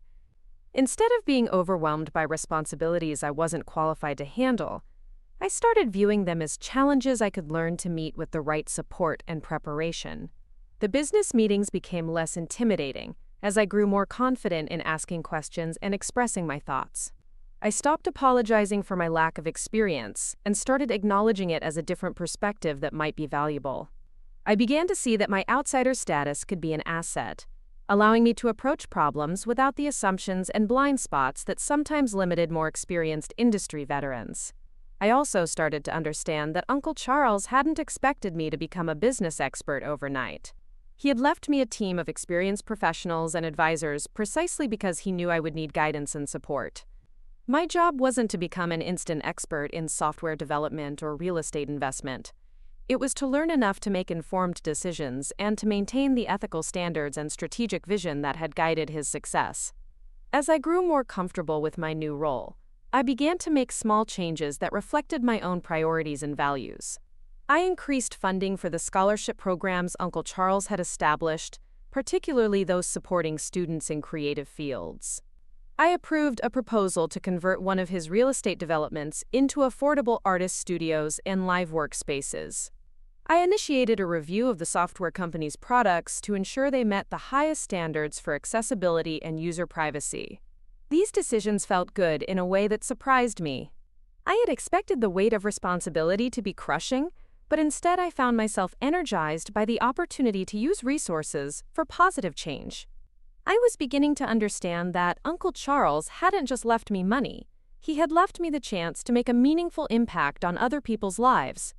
Instead of being overwhelmed by responsibilities I wasn't qualified to handle, I started viewing them as challenges I could learn to meet with the right support and preparation. The business meetings became less intimidating as I grew more confident in asking questions and expressing my thoughts. I stopped apologizing for my lack of experience and started acknowledging it as a different perspective that might be valuable. I began to see that my outsider status could be an asset, allowing me to approach problems without the assumptions and blind spots that sometimes limited more experienced industry veterans. I also started to understand that Uncle Charles hadn't expected me to become a business expert overnight. He had left me a team of experienced professionals and advisors precisely because he knew I would need guidance and support. My job wasn't to become an instant expert in software development or real estate investment. It was to learn enough to make informed decisions and to maintain the ethical standards and strategic vision that had guided his success. As I grew more comfortable with my new role, I began to make small changes that reflected my own priorities and values. I increased funding for the scholarship programs Uncle Charles had established, particularly those supporting students in creative fields. I approved a proposal to convert one of his real estate developments into affordable artist studios and live workspaces. I initiated a review of the software company's products to ensure they met the highest standards for accessibility and user privacy. These decisions felt good in a way that surprised me. I had expected the weight of responsibility to be crushing, but instead I found myself energized by the opportunity to use resources for positive change. I was beginning to understand that Uncle Charles hadn't just left me money, he had left me the chance to make a meaningful impact on other people's lives.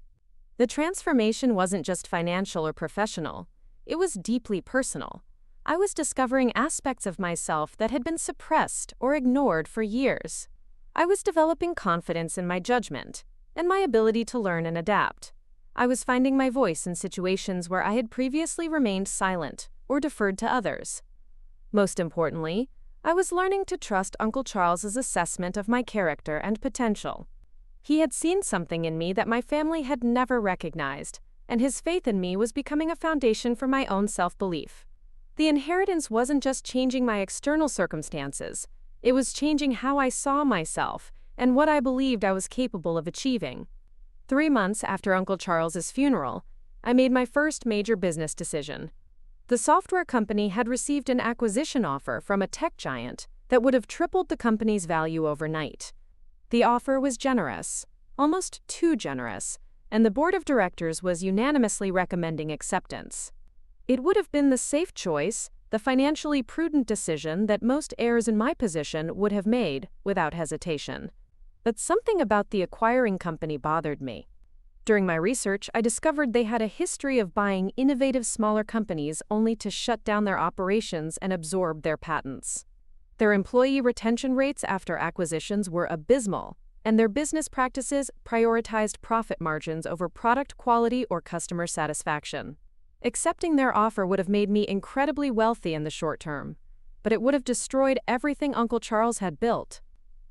The transformation wasn't just financial or professional, it was deeply personal. I was discovering aspects of myself that had been suppressed or ignored for years. I was developing confidence in my judgment and my ability to learn and adapt. I was finding my voice in situations where I had previously remained silent or deferred to others. Most importantly, I was learning to trust Uncle Charles's assessment of my character and potential. He had seen something in me that my family had never recognized, and his faith in me was becoming a foundation for my own self-belief. The inheritance wasn't just changing my external circumstances, it was changing how I saw myself and what I believed I was capable of achieving. 3 months after Uncle Charles's funeral, I made my first major business decision. The software company had received an acquisition offer from a tech giant that would have tripled the company's value overnight. The offer was generous, almost too generous, and the board of directors was unanimously recommending acceptance. It would have been the safe choice, the financially prudent decision that most heirs in my position would have made without hesitation. But something about the acquiring company bothered me. During my research, I discovered they had a history of buying innovative smaller companies only to shut down their operations and absorb their patents. Their employee retention rates after acquisitions were abysmal, and their business practices prioritized profit margins over product quality or customer satisfaction. Accepting their offer would have made me incredibly wealthy in the short term, but it would have destroyed everything Uncle Charles had built.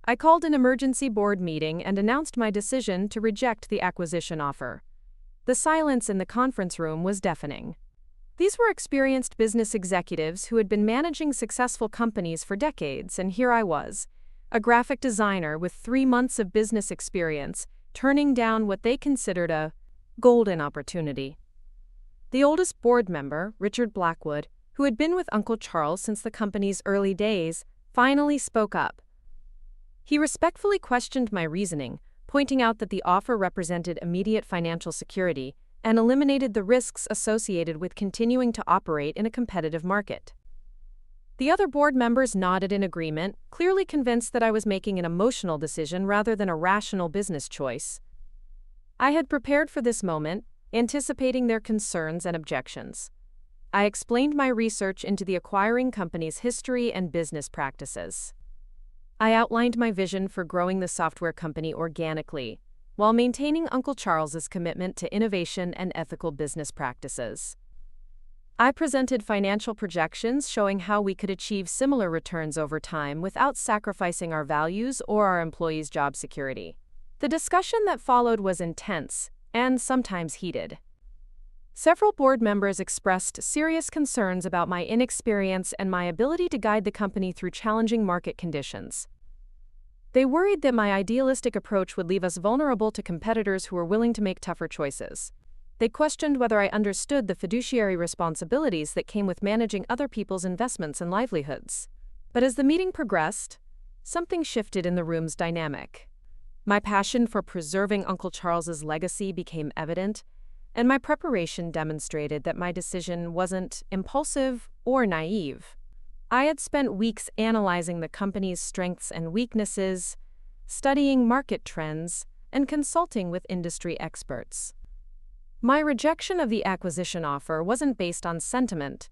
I called an emergency board meeting and announced my decision to reject the acquisition offer. The silence in the conference room was deafening. These were experienced business executives who had been managing successful companies for decades, and here I was, a graphic designer with 3 months of business experience, turning down what they considered a golden opportunity. The oldest board member, Richard Blackwood, who had been with Uncle Charles since the company's early days, finally spoke up. He respectfully questioned my reasoning, pointing out that the offer represented immediate financial security and eliminated the risks associated with continuing to operate in a competitive market. The other board members nodded in agreement, clearly convinced that I was making an emotional decision rather than a rational business choice. I had prepared for this moment, anticipating their concerns and objections. I explained my research into the acquiring company's history and business practices. I outlined my vision for growing the software company organically, while maintaining Uncle Charles's commitment to innovation and ethical business practices. I presented financial projections showing how we could achieve similar returns over time without sacrificing our values or our employees' job security. The discussion that followed was intense and sometimes heated. Several board members expressed serious concerns about my inexperience and my ability to guide the company through challenging market conditions. They worried that my idealistic approach would leave us vulnerable to competitors who were willing to make tougher choices. They questioned whether I understood the fiduciary responsibilities that came with managing other people's investments and livelihoods. But as the meeting progressed, something shifted in the room's dynamic. My passion for preserving Uncle Charles's legacy became evident, and my preparation demonstrated that my decision wasn't impulsive or naive. I had spent weeks analyzing the company's strengths and weaknesses, studying market trends, and consulting with industry experts. My rejection of the acquisition offer wasn't based on sentiment.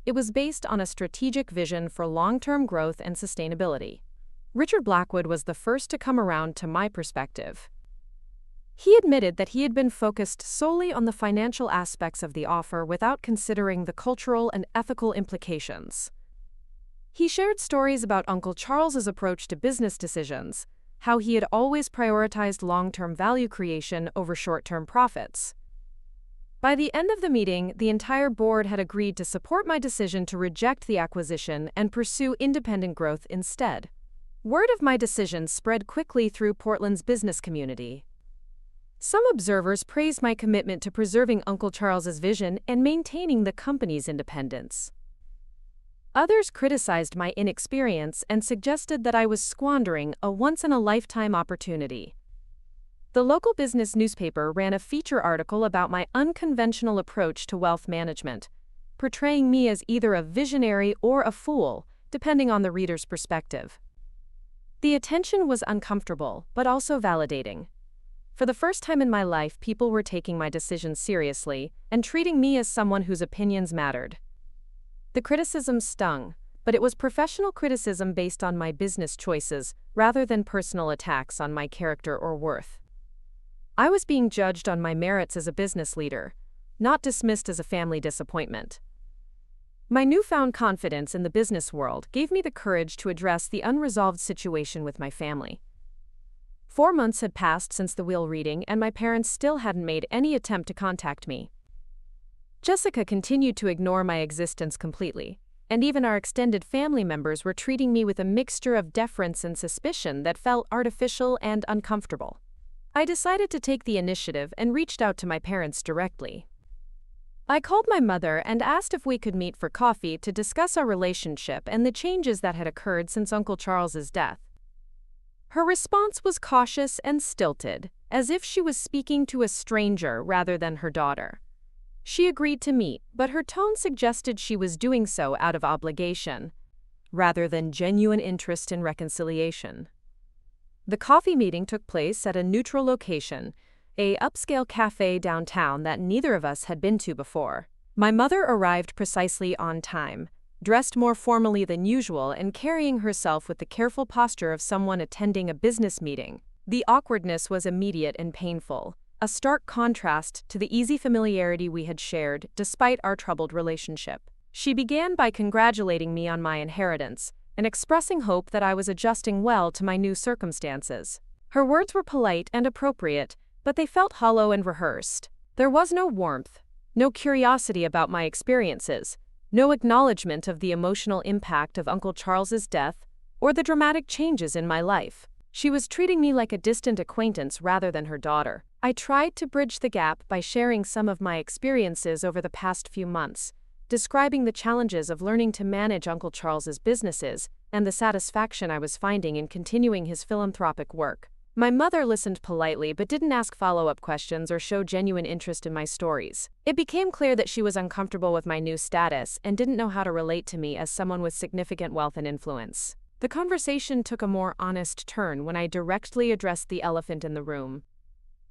It was based on a strategic vision for long-term growth and sustainability. Richard Blackwood was the first to come around to my perspective. He admitted that he had been focused solely on the financial aspects of the offer without considering the cultural and ethical implications. He shared stories about Uncle Charles's approach to business decisions, how he had always prioritized long-term value creation over short-term profits. By the end of the meeting, the entire board had agreed to support my decision to reject the acquisition and pursue independent growth instead. Word of my decision spread quickly through Portland's business community. Some observers praised my commitment to preserving Uncle Charles's vision and maintaining the company's independence. Others criticized my inexperience and suggested that I was squandering a once-in-a-lifetime opportunity. The local business newspaper ran a feature article about my unconventional approach to wealth management, portraying me as either a visionary or a fool, depending on the reader's perspective. The attention was uncomfortable, but also validating. For the first time in my life, people were taking my decisions seriously and treating me as someone whose opinions mattered. The criticism stung, but it was professional criticism based on my business choices rather than personal attacks on my character or worth. I was being judged on my merits as a business leader, not dismissed as a family disappointment. My newfound confidence in the business world gave me the courage to address the unresolved situation with my family. 4 months had passed since the will reading, and my parents still hadn't made any attempt to contact me. Jessica continued to ignore my existence completely, and even our extended family members were treating me with a mixture of deference and suspicion that felt artificial and uncomfortable. I decided to take the initiative and reached out to my parents directly. I called my mother and asked if we could meet for coffee to discuss our relationship and the changes that had occurred since Uncle Charles's death. Her response was cautious and stilted, as if she was speaking to a stranger rather than her daughter. She agreed to meet, but her tone suggested she was doing so out of obligation, rather than genuine interest in reconciliation. The coffee meeting took place at a neutral location, an upscale cafe downtown that neither of us had been to before. My mother arrived precisely on time, dressed more formally than usual and carrying herself with the careful posture of someone attending a business meeting. The awkwardness was immediate and painful, a stark contrast to the easy familiarity we had shared despite our troubled relationship. She began by congratulating me on my inheritance and expressing hope that I was adjusting well to my new circumstances. Her words were polite and appropriate, but they felt hollow and rehearsed. There was no warmth, no curiosity about my experiences, no acknowledgement of the emotional impact of Uncle Charles's death or the dramatic changes in my life. She was treating me like a distant acquaintance rather than her daughter. I tried to bridge the gap by sharing some of my experiences over the past few months, describing the challenges of learning to manage Uncle Charles's businesses and the satisfaction I was finding in continuing his philanthropic work. My mother listened politely but didn't ask follow-up questions or show genuine interest in my stories. It became clear that she was uncomfortable with my new status and didn't know how to relate to me as someone with significant wealth and influence. The conversation took a more honest turn when I directly addressed the elephant in the room.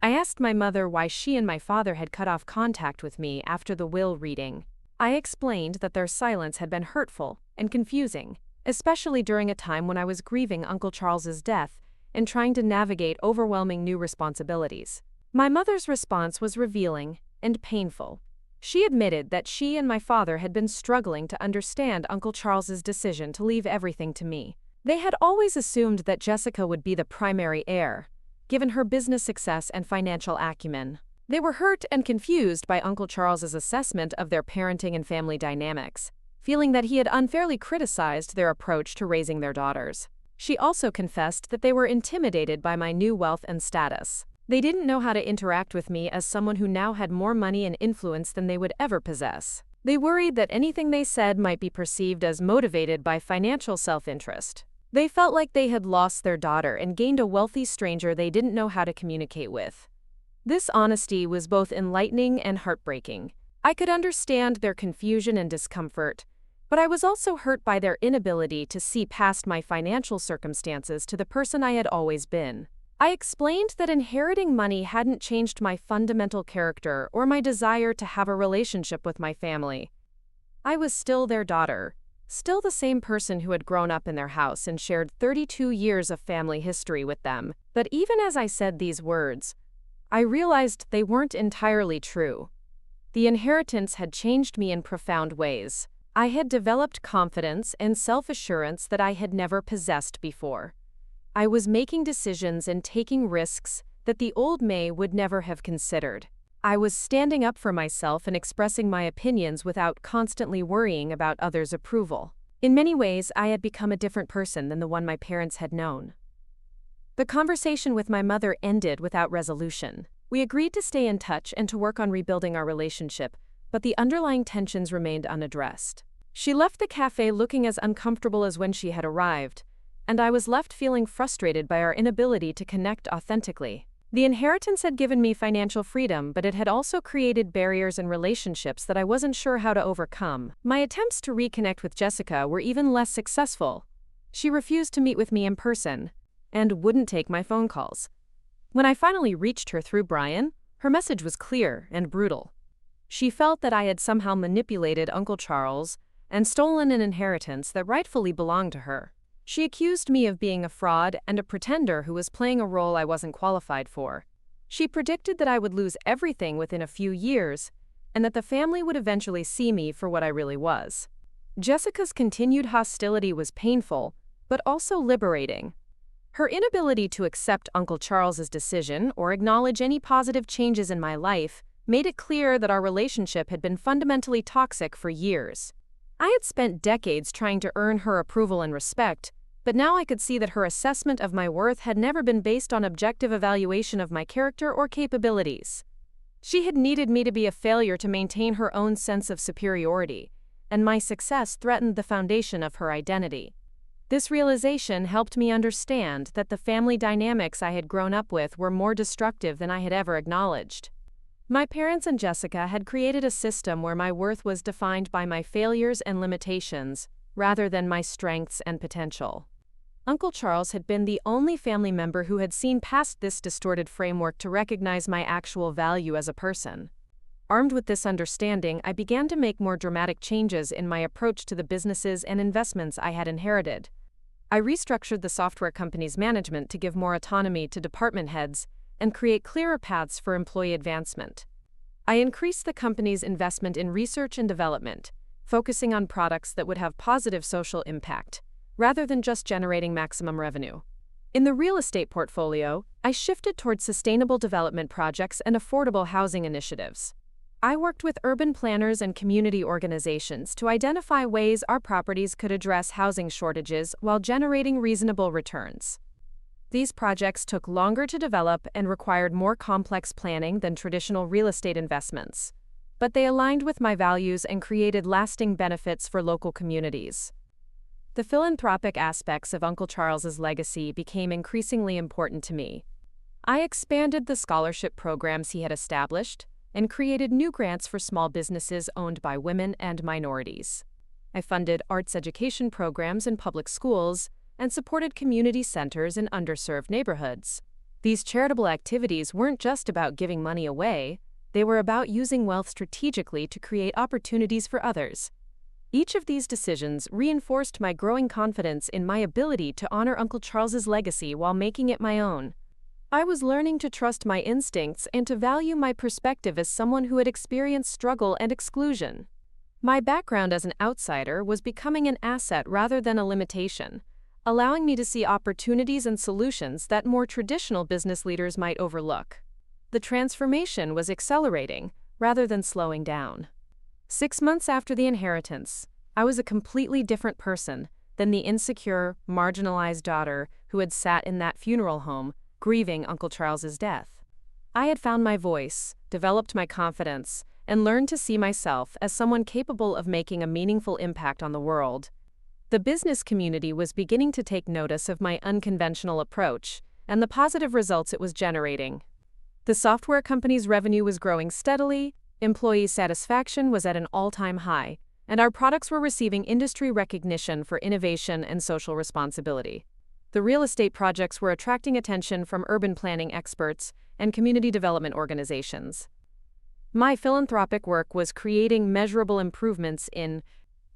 I asked my mother why she and my father had cut off contact with me after the will reading. I explained that their silence had been hurtful and confusing, especially during a time when I was grieving Uncle Charles's death and trying to navigate overwhelming new responsibilities. My mother's response was revealing and painful. She admitted that she and my father had been struggling to understand Uncle Charles's decision to leave everything to me. They had always assumed that Jessica would be the primary heir, given her business success and financial acumen. They were hurt and confused by Uncle Charles's assessment of their parenting and family dynamics, feeling that he had unfairly criticized their approach to raising their daughters. She also confessed that they were intimidated by my new wealth and status. They didn't know how to interact with me as someone who now had more money and influence than they would ever possess. They worried that anything they said might be perceived as motivated by financial self-interest. They felt like they had lost their daughter and gained a wealthy stranger they didn't know how to communicate with. This honesty was both enlightening and heartbreaking. I could understand their confusion and discomfort, but I was also hurt by their inability to see past my financial circumstances to the person I had always been. I explained that inheriting money hadn't changed my fundamental character or my desire to have a relationship with my family. I was still their daughter, still the same person who had grown up in their house and shared 32 years of family history with them. But even as I said these words, I realized they weren't entirely true. The inheritance had changed me in profound ways. I had developed confidence and self-assurance that I had never possessed before. I was making decisions and taking risks that the old May would never have considered. I was standing up for myself and expressing my opinions without constantly worrying about others' approval. In many ways, I had become a different person than the one my parents had known. The conversation with my mother ended without resolution. We agreed to stay in touch and to work on rebuilding our relationship, but the underlying tensions remained unaddressed. She left the cafe looking as uncomfortable as when she had arrived, and I was left feeling frustrated by our inability to connect authentically. The inheritance had given me financial freedom, but it had also created barriers in relationships that I wasn't sure how to overcome. My attempts to reconnect with Jessica were even less successful. She refused to meet with me in person and wouldn't take my phone calls. When I finally reached her through Brian, her message was clear and brutal. She felt that I had somehow manipulated Uncle Charles and stolen an inheritance that rightfully belonged to her. She accused me of being a fraud and a pretender who was playing a role I wasn't qualified for. She predicted that I would lose everything within a few years, and that the family would eventually see me for what I really was. Jessica's continued hostility was painful, but also liberating. Her inability to accept Uncle Charles's decision or acknowledge any positive changes in my life made it clear that our relationship had been fundamentally toxic for years. I had spent decades trying to earn her approval and respect, but now I could see that her assessment of my worth had never been based on objective evaluation of my character or capabilities. She had needed me to be a failure to maintain her own sense of superiority, and my success threatened the foundation of her identity. This realization helped me understand that the family dynamics I had grown up with were more destructive than I had ever acknowledged. My parents and Jessica had created a system where my worth was defined by my failures and limitations, rather than my strengths and potential. Uncle Charles had been the only family member who had seen past this distorted framework to recognize my actual value as a person. Armed with this understanding, I began to make more dramatic changes in my approach to the businesses and investments I had inherited. I restructured the software company's management to give more autonomy to department heads and create clearer paths for employee advancement. I increased the company's investment in research and development, focusing on products that would have positive social impact, rather than just generating maximum revenue. In the real estate portfolio, I shifted towards sustainable development projects and affordable housing initiatives. I worked with urban planners and community organizations to identify ways our properties could address housing shortages while generating reasonable returns. These projects took longer to develop and required more complex planning than traditional real estate investments, but they aligned with my values and created lasting benefits for local communities. The philanthropic aspects of Uncle Charles's legacy became increasingly important to me. I expanded the scholarship programs he had established and created new grants for small businesses owned by women and minorities. I funded arts education programs in public schools and supported community centers in underserved neighborhoods. These charitable activities weren't just about giving money away, they were about using wealth strategically to create opportunities for others. Each of these decisions reinforced my growing confidence in my ability to honor Uncle Charles's legacy while making it my own. I was learning to trust my instincts and to value my perspective as someone who had experienced struggle and exclusion. My background as an outsider was becoming an asset rather than a limitation, allowing me to see opportunities and solutions that more traditional business leaders might overlook. The transformation was accelerating rather than slowing down. 6 months after the inheritance, I was a completely different person than the insecure, marginalized daughter who had sat in that funeral home, grieving Uncle Charles's death. I had found my voice, developed my confidence, and learned to see myself as someone capable of making a meaningful impact on the world. The business community was beginning to take notice of my unconventional approach and the positive results it was generating. The software company's revenue was growing steadily, employee satisfaction was at an all-time high, and our products were receiving industry recognition for innovation and social responsibility. The real estate projects were attracting attention from urban planning experts and community development organizations. My philanthropic work was creating measurable improvements in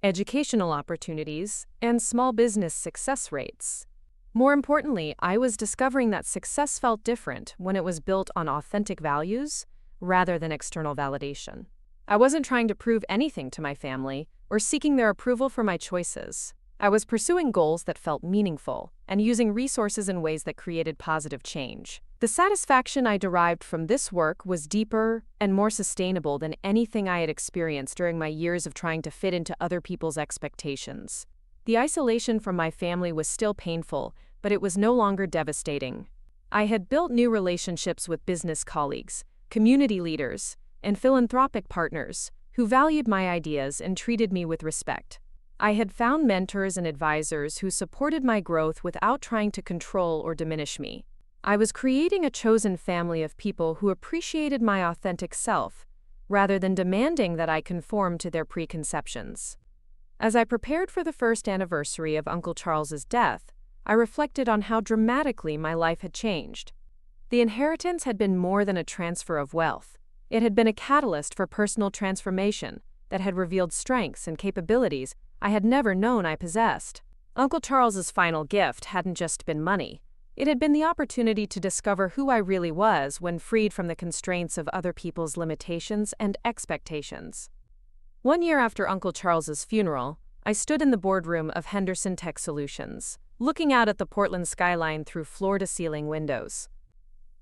educational opportunities and small business success rates. More importantly, I was discovering that success felt different when it was built on authentic values rather than external validation. I wasn't trying to prove anything to my family or seeking their approval for my choices. I was pursuing goals that felt meaningful and using resources in ways that created positive change. The satisfaction I derived from this work was deeper and more sustainable than anything I had experienced during my years of trying to fit into other people's expectations. The isolation from my family was still painful, but it was no longer devastating. I had built new relationships with business colleagues, community leaders, and philanthropic partners who valued my ideas and treated me with respect. I had found mentors and advisors who supported my growth without trying to control or diminish me. I was creating a chosen family of people who appreciated my authentic self, rather than demanding that I conform to their preconceptions. As I prepared for the first anniversary of Uncle Charles's death, I reflected on how dramatically my life had changed. The inheritance had been more than a transfer of wealth. It had been a catalyst for personal transformation that had revealed strengths and capabilities I had never known I possessed. Uncle Charles's final gift hadn't just been money. It had been the opportunity to discover who I really was when freed from the constraints of other people's limitations and expectations. 1 year after Uncle Charles's funeral, I stood in the boardroom of Henderson Tech Solutions, looking out at the Portland skyline through floor-to-ceiling windows.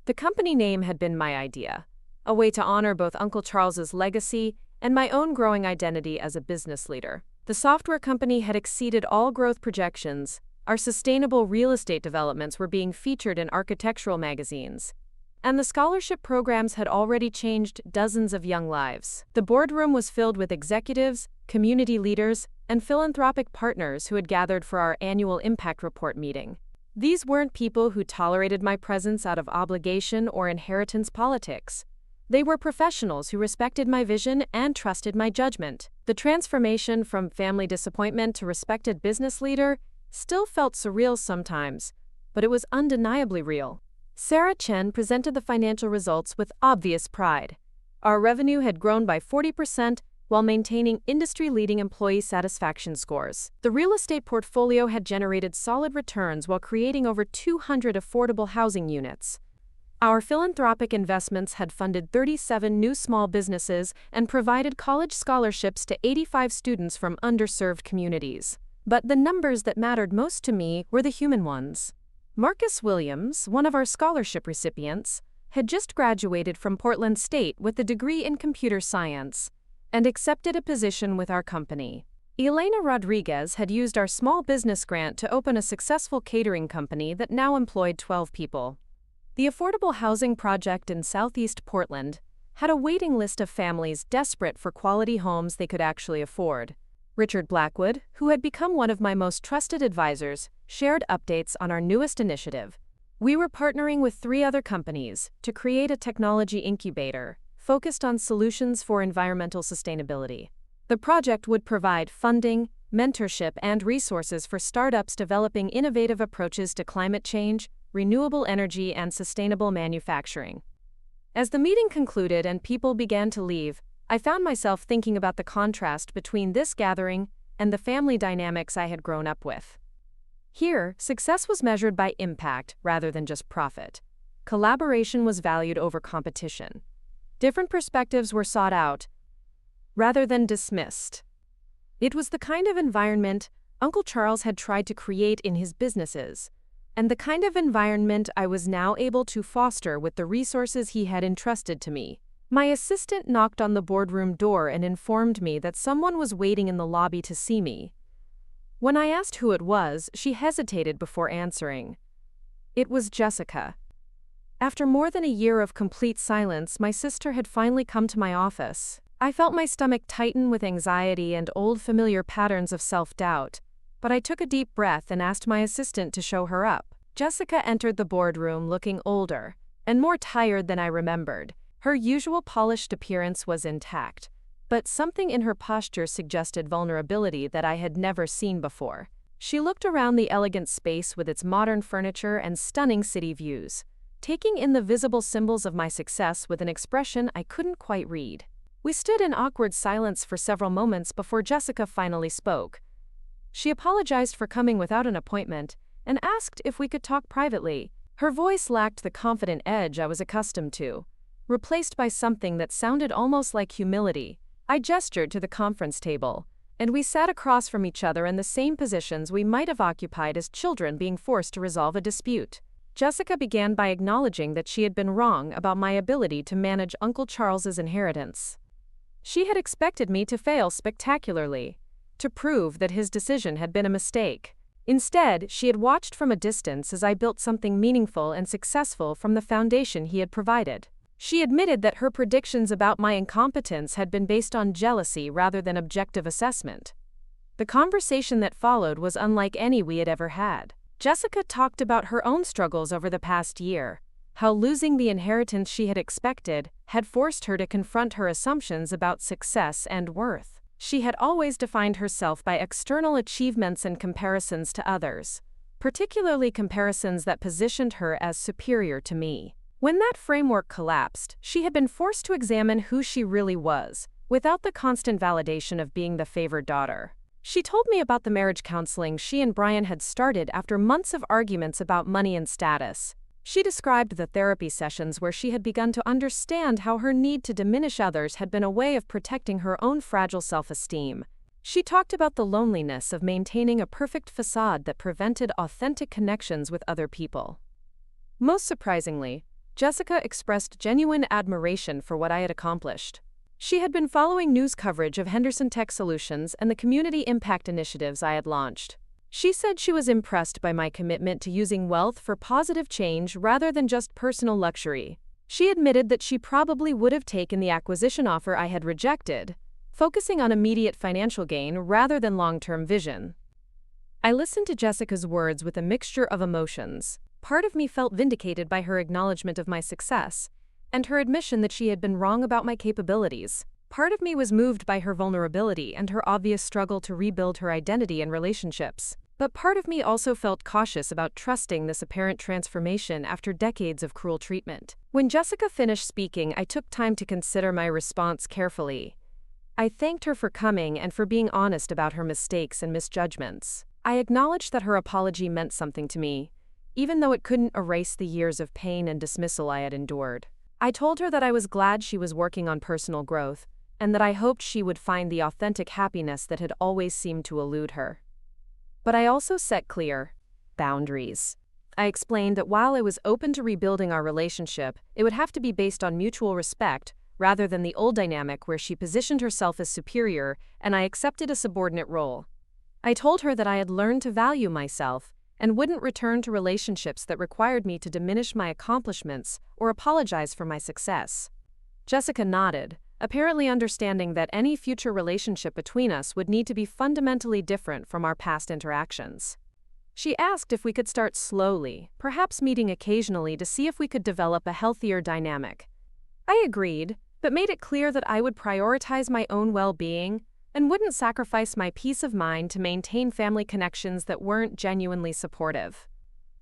The company name had been my idea, a way to honor both Uncle Charles's legacy and my own growing identity as a business leader. The software company had exceeded all growth projections. Our sustainable real estate developments were being featured in architectural magazines, and the scholarship programs had already changed dozens of young lives. The boardroom was filled with executives, community leaders, and philanthropic partners who had gathered for our annual Impact Report meeting. These weren't people who tolerated my presence out of obligation or inheritance politics. They were professionals who respected my vision and trusted my judgment. The transformation from family disappointment to respected business leader still felt surreal sometimes, but it was undeniably real. Sarah Chen presented the financial results with obvious pride. Our revenue had grown by 40% while maintaining industry-leading employee satisfaction scores. The real estate portfolio had generated solid returns while creating over 200 affordable housing units. Our philanthropic investments had funded 37 new small businesses and provided college scholarships to 85 students from underserved communities. But the numbers that mattered most to me were the human ones. Marcus Williams, one of our scholarship recipients, had just graduated from Portland State with a degree in computer science and accepted a position with our company. Elena Rodriguez had used our small business grant to open a successful catering company that now employed 12 people. The affordable housing project in Southeast Portland had a waiting list of families desperate for quality homes they could actually afford. Richard Blackwood, who had become one of my most trusted advisors, shared updates on our newest initiative. We were partnering with 3 other companies to create a technology incubator focused on solutions for environmental sustainability. The project would provide funding, mentorship, and resources for startups developing innovative approaches to climate change, renewable energy, and sustainable manufacturing. As the meeting concluded and people began to leave, I found myself thinking about the contrast between this gathering and the family dynamics I had grown up with. Here, success was measured by impact rather than just profit. Collaboration was valued over competition. Different perspectives were sought out rather than dismissed. It was the kind of environment Uncle Charles had tried to create in his businesses, and the kind of environment I was now able to foster with the resources he had entrusted to me. My assistant knocked on the boardroom door and informed me that someone was waiting in the lobby to see me. When I asked who it was, she hesitated before answering. It was Jessica. After more than a year of complete silence, my sister had finally come to my office. I felt my stomach tighten with anxiety and old familiar patterns of self-doubt, but I took a deep breath and asked my assistant to show her up. Jessica entered the boardroom looking older and more tired than I remembered. Her usual polished appearance was intact, but something in her posture suggested vulnerability that I had never seen before. She looked around the elegant space with its modern furniture and stunning city views, taking in the visible symbols of my success with an expression I couldn't quite read. We stood in awkward silence for several moments before Jessica finally spoke. She apologized for coming without an appointment and asked if we could talk privately. Her voice lacked the confident edge I was accustomed to, replaced by something that sounded almost like humility. I gestured to the conference table, and we sat across from each other in the same positions we might have occupied as children being forced to resolve a dispute. Jessica began by acknowledging that she had been wrong about my ability to manage Uncle Charles's inheritance. She had expected me to fail spectacularly, to prove that his decision had been a mistake. Instead, she had watched from a distance as I built something meaningful and successful from the foundation he had provided. She admitted that her predictions about my incompetence had been based on jealousy rather than objective assessment. The conversation that followed was unlike any we had ever had. Jessica talked about her own struggles over the past year, how losing the inheritance she had expected had forced her to confront her assumptions about success and worth. She had always defined herself by external achievements and comparisons to others, particularly comparisons that positioned her as superior to me. When that framework collapsed, she had been forced to examine who she really was, without the constant validation of being the favored daughter. She told me about the marriage counseling she and Brian had started after months of arguments about money and status. She described the therapy sessions where she had begun to understand how her need to diminish others had been a way of protecting her own fragile self-esteem. She talked about the loneliness of maintaining a perfect facade that prevented authentic connections with other people. Most surprisingly, Jessica expressed genuine admiration for what I had accomplished. She had been following news coverage of Henderson Tech Solutions and the community impact initiatives I had launched. She said she was impressed by my commitment to using wealth for positive change rather than just personal luxury. She admitted that she probably would have taken the acquisition offer I had rejected, focusing on immediate financial gain rather than long-term vision. I listened to Jessica's words with a mixture of emotions. Part of me felt vindicated by her acknowledgement of my success, and her admission that she had been wrong about my capabilities. Part of me was moved by her vulnerability and her obvious struggle to rebuild her identity and relationships. But part of me also felt cautious about trusting this apparent transformation after decades of cruel treatment. When Jessica finished speaking, I took time to consider my response carefully. I thanked her for coming and for being honest about her mistakes and misjudgments. I acknowledged that her apology meant something to me, even though it couldn't erase the years of pain and dismissal I had endured. I told her that I was glad she was working on personal growth, and that I hoped she would find the authentic happiness that had always seemed to elude her. But I also set clear boundaries. I explained that while I was open to rebuilding our relationship, it would have to be based on mutual respect, rather than the old dynamic where she positioned herself as superior and I accepted a subordinate role. I told her that I had learned to value myself and wouldn't return to relationships that required me to diminish my accomplishments or apologize for my success. Jessica nodded, apparently understanding that any future relationship between us would need to be fundamentally different from our past interactions. She asked if we could start slowly, perhaps meeting occasionally to see if we could develop a healthier dynamic. I agreed, but made it clear that I would prioritize my own well-being and wouldn't sacrifice my peace of mind to maintain family connections that weren't genuinely supportive.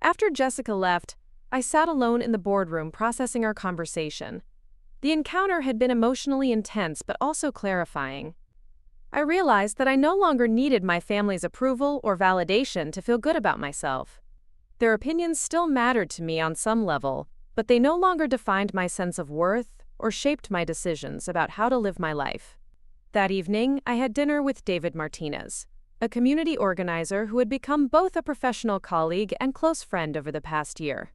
After Jessica left, I sat alone in the boardroom processing our conversation. The encounter had been emotionally intense but also clarifying. I realized that I no longer needed my family's approval or validation to feel good about myself. Their opinions still mattered to me on some level, but they no longer defined my sense of worth or shaped my decisions about how to live my life. That evening, I had dinner with David Martinez, a community organizer who had become both a professional colleague and close friend over the past year.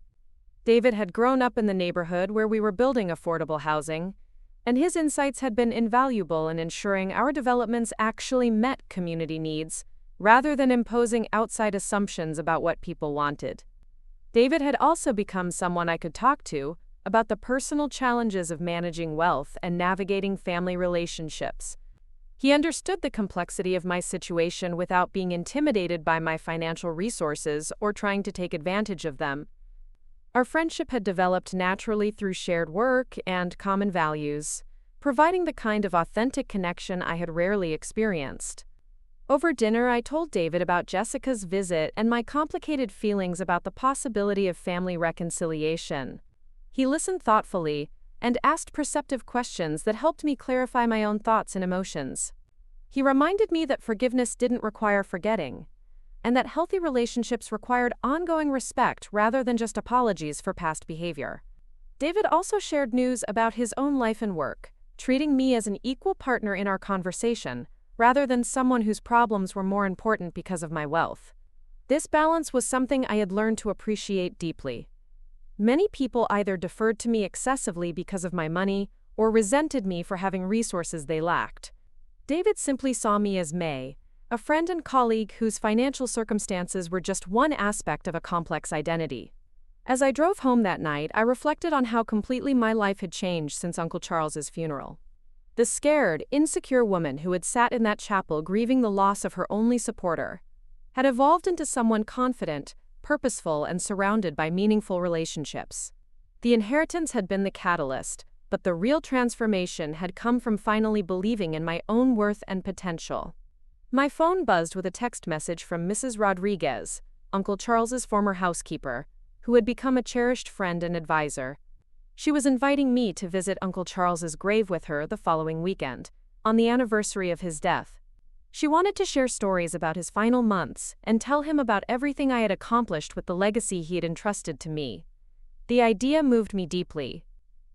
David had grown up in the neighborhood where we were building affordable housing, and his insights had been invaluable in ensuring our developments actually met community needs, rather than imposing outside assumptions about what people wanted. David had also become someone I could talk to about the personal challenges of managing wealth and navigating family relationships. He understood the complexity of my situation without being intimidated by my financial resources or trying to take advantage of them. Our friendship had developed naturally through shared work and common values, providing the kind of authentic connection I had rarely experienced. Over dinner, I told David about Jessica's visit and my complicated feelings about the possibility of family reconciliation. He listened thoughtfully and asked perceptive questions that helped me clarify my own thoughts and emotions. He reminded me that forgiveness didn't require forgetting, and that healthy relationships required ongoing respect rather than just apologies for past behavior. David also shared news about his own life and work, treating me as an equal partner in our conversation, rather than someone whose problems were more important because of my wealth. This balance was something I had learned to appreciate deeply. Many people either deferred to me excessively because of my money or resented me for having resources they lacked. David simply saw me as May, a friend and colleague whose financial circumstances were just one aspect of a complex identity. As I drove home that night, I reflected on how completely my life had changed since Uncle Charles's funeral. The scared, insecure woman who had sat in that chapel grieving the loss of her only supporter had evolved into someone confident, purposeful, and surrounded by meaningful relationships. The inheritance had been the catalyst, but the real transformation had come from finally believing in my own worth and potential. My phone buzzed with a text message from Mrs. Rodriguez, Uncle Charles's former housekeeper, who had become a cherished friend and advisor. She was inviting me to visit Uncle Charles's grave with her the following weekend, on the anniversary of his death. She wanted to share stories about his final months and tell him about everything I had accomplished with the legacy he had entrusted to me. The idea moved me deeply.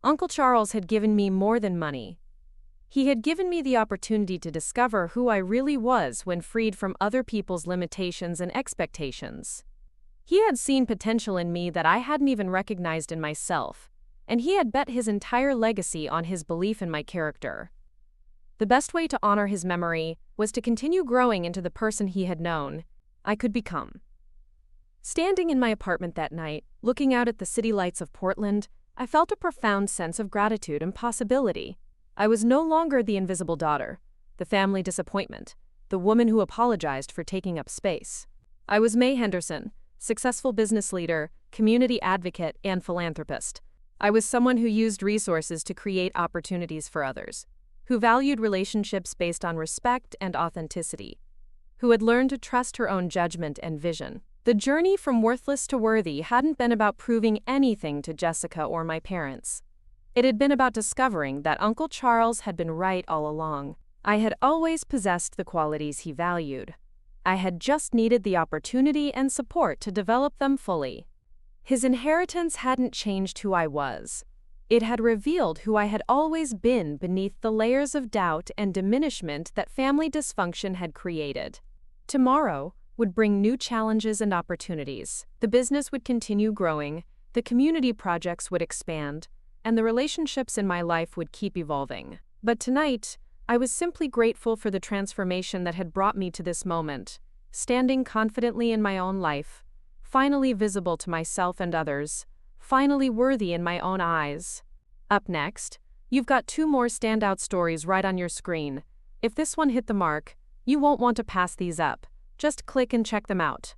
Uncle Charles had given me more than money. He had given me the opportunity to discover who I really was when freed from other people's limitations and expectations. He had seen potential in me that I hadn't even recognized in myself, and he had bet his entire legacy on his belief in my character. The best way to honor his memory was to continue growing into the person he had known I could become. Standing in my apartment that night, looking out at the city lights of Portland, I felt a profound sense of gratitude and possibility. I was no longer the invisible daughter, the family disappointment, the woman who apologized for taking up space. I was May Henderson, successful business leader, community advocate, and philanthropist. I was someone who used resources to create opportunities for others, who valued relationships based on respect and authenticity, who had learned to trust her own judgment and vision. The journey from worthless to worthy hadn't been about proving anything to Jessica or my parents. It had been about discovering that Uncle Charles had been right all along. I had always possessed the qualities he valued. I had just needed the opportunity and support to develop them fully. His inheritance hadn't changed who I was. It had revealed who I had always been beneath the layers of doubt and diminishment that family dysfunction had created. Tomorrow would bring new challenges and opportunities. The business would continue growing, the community projects would expand, and the relationships in my life would keep evolving. But tonight, I was simply grateful for the transformation that had brought me to this moment, standing confidently in my own life, finally visible to myself and others, finally worthy in my own eyes. Up next, you've got 2 more standout stories right on your screen. If this one hit the mark, you won't want to pass these up. Just click and check them out.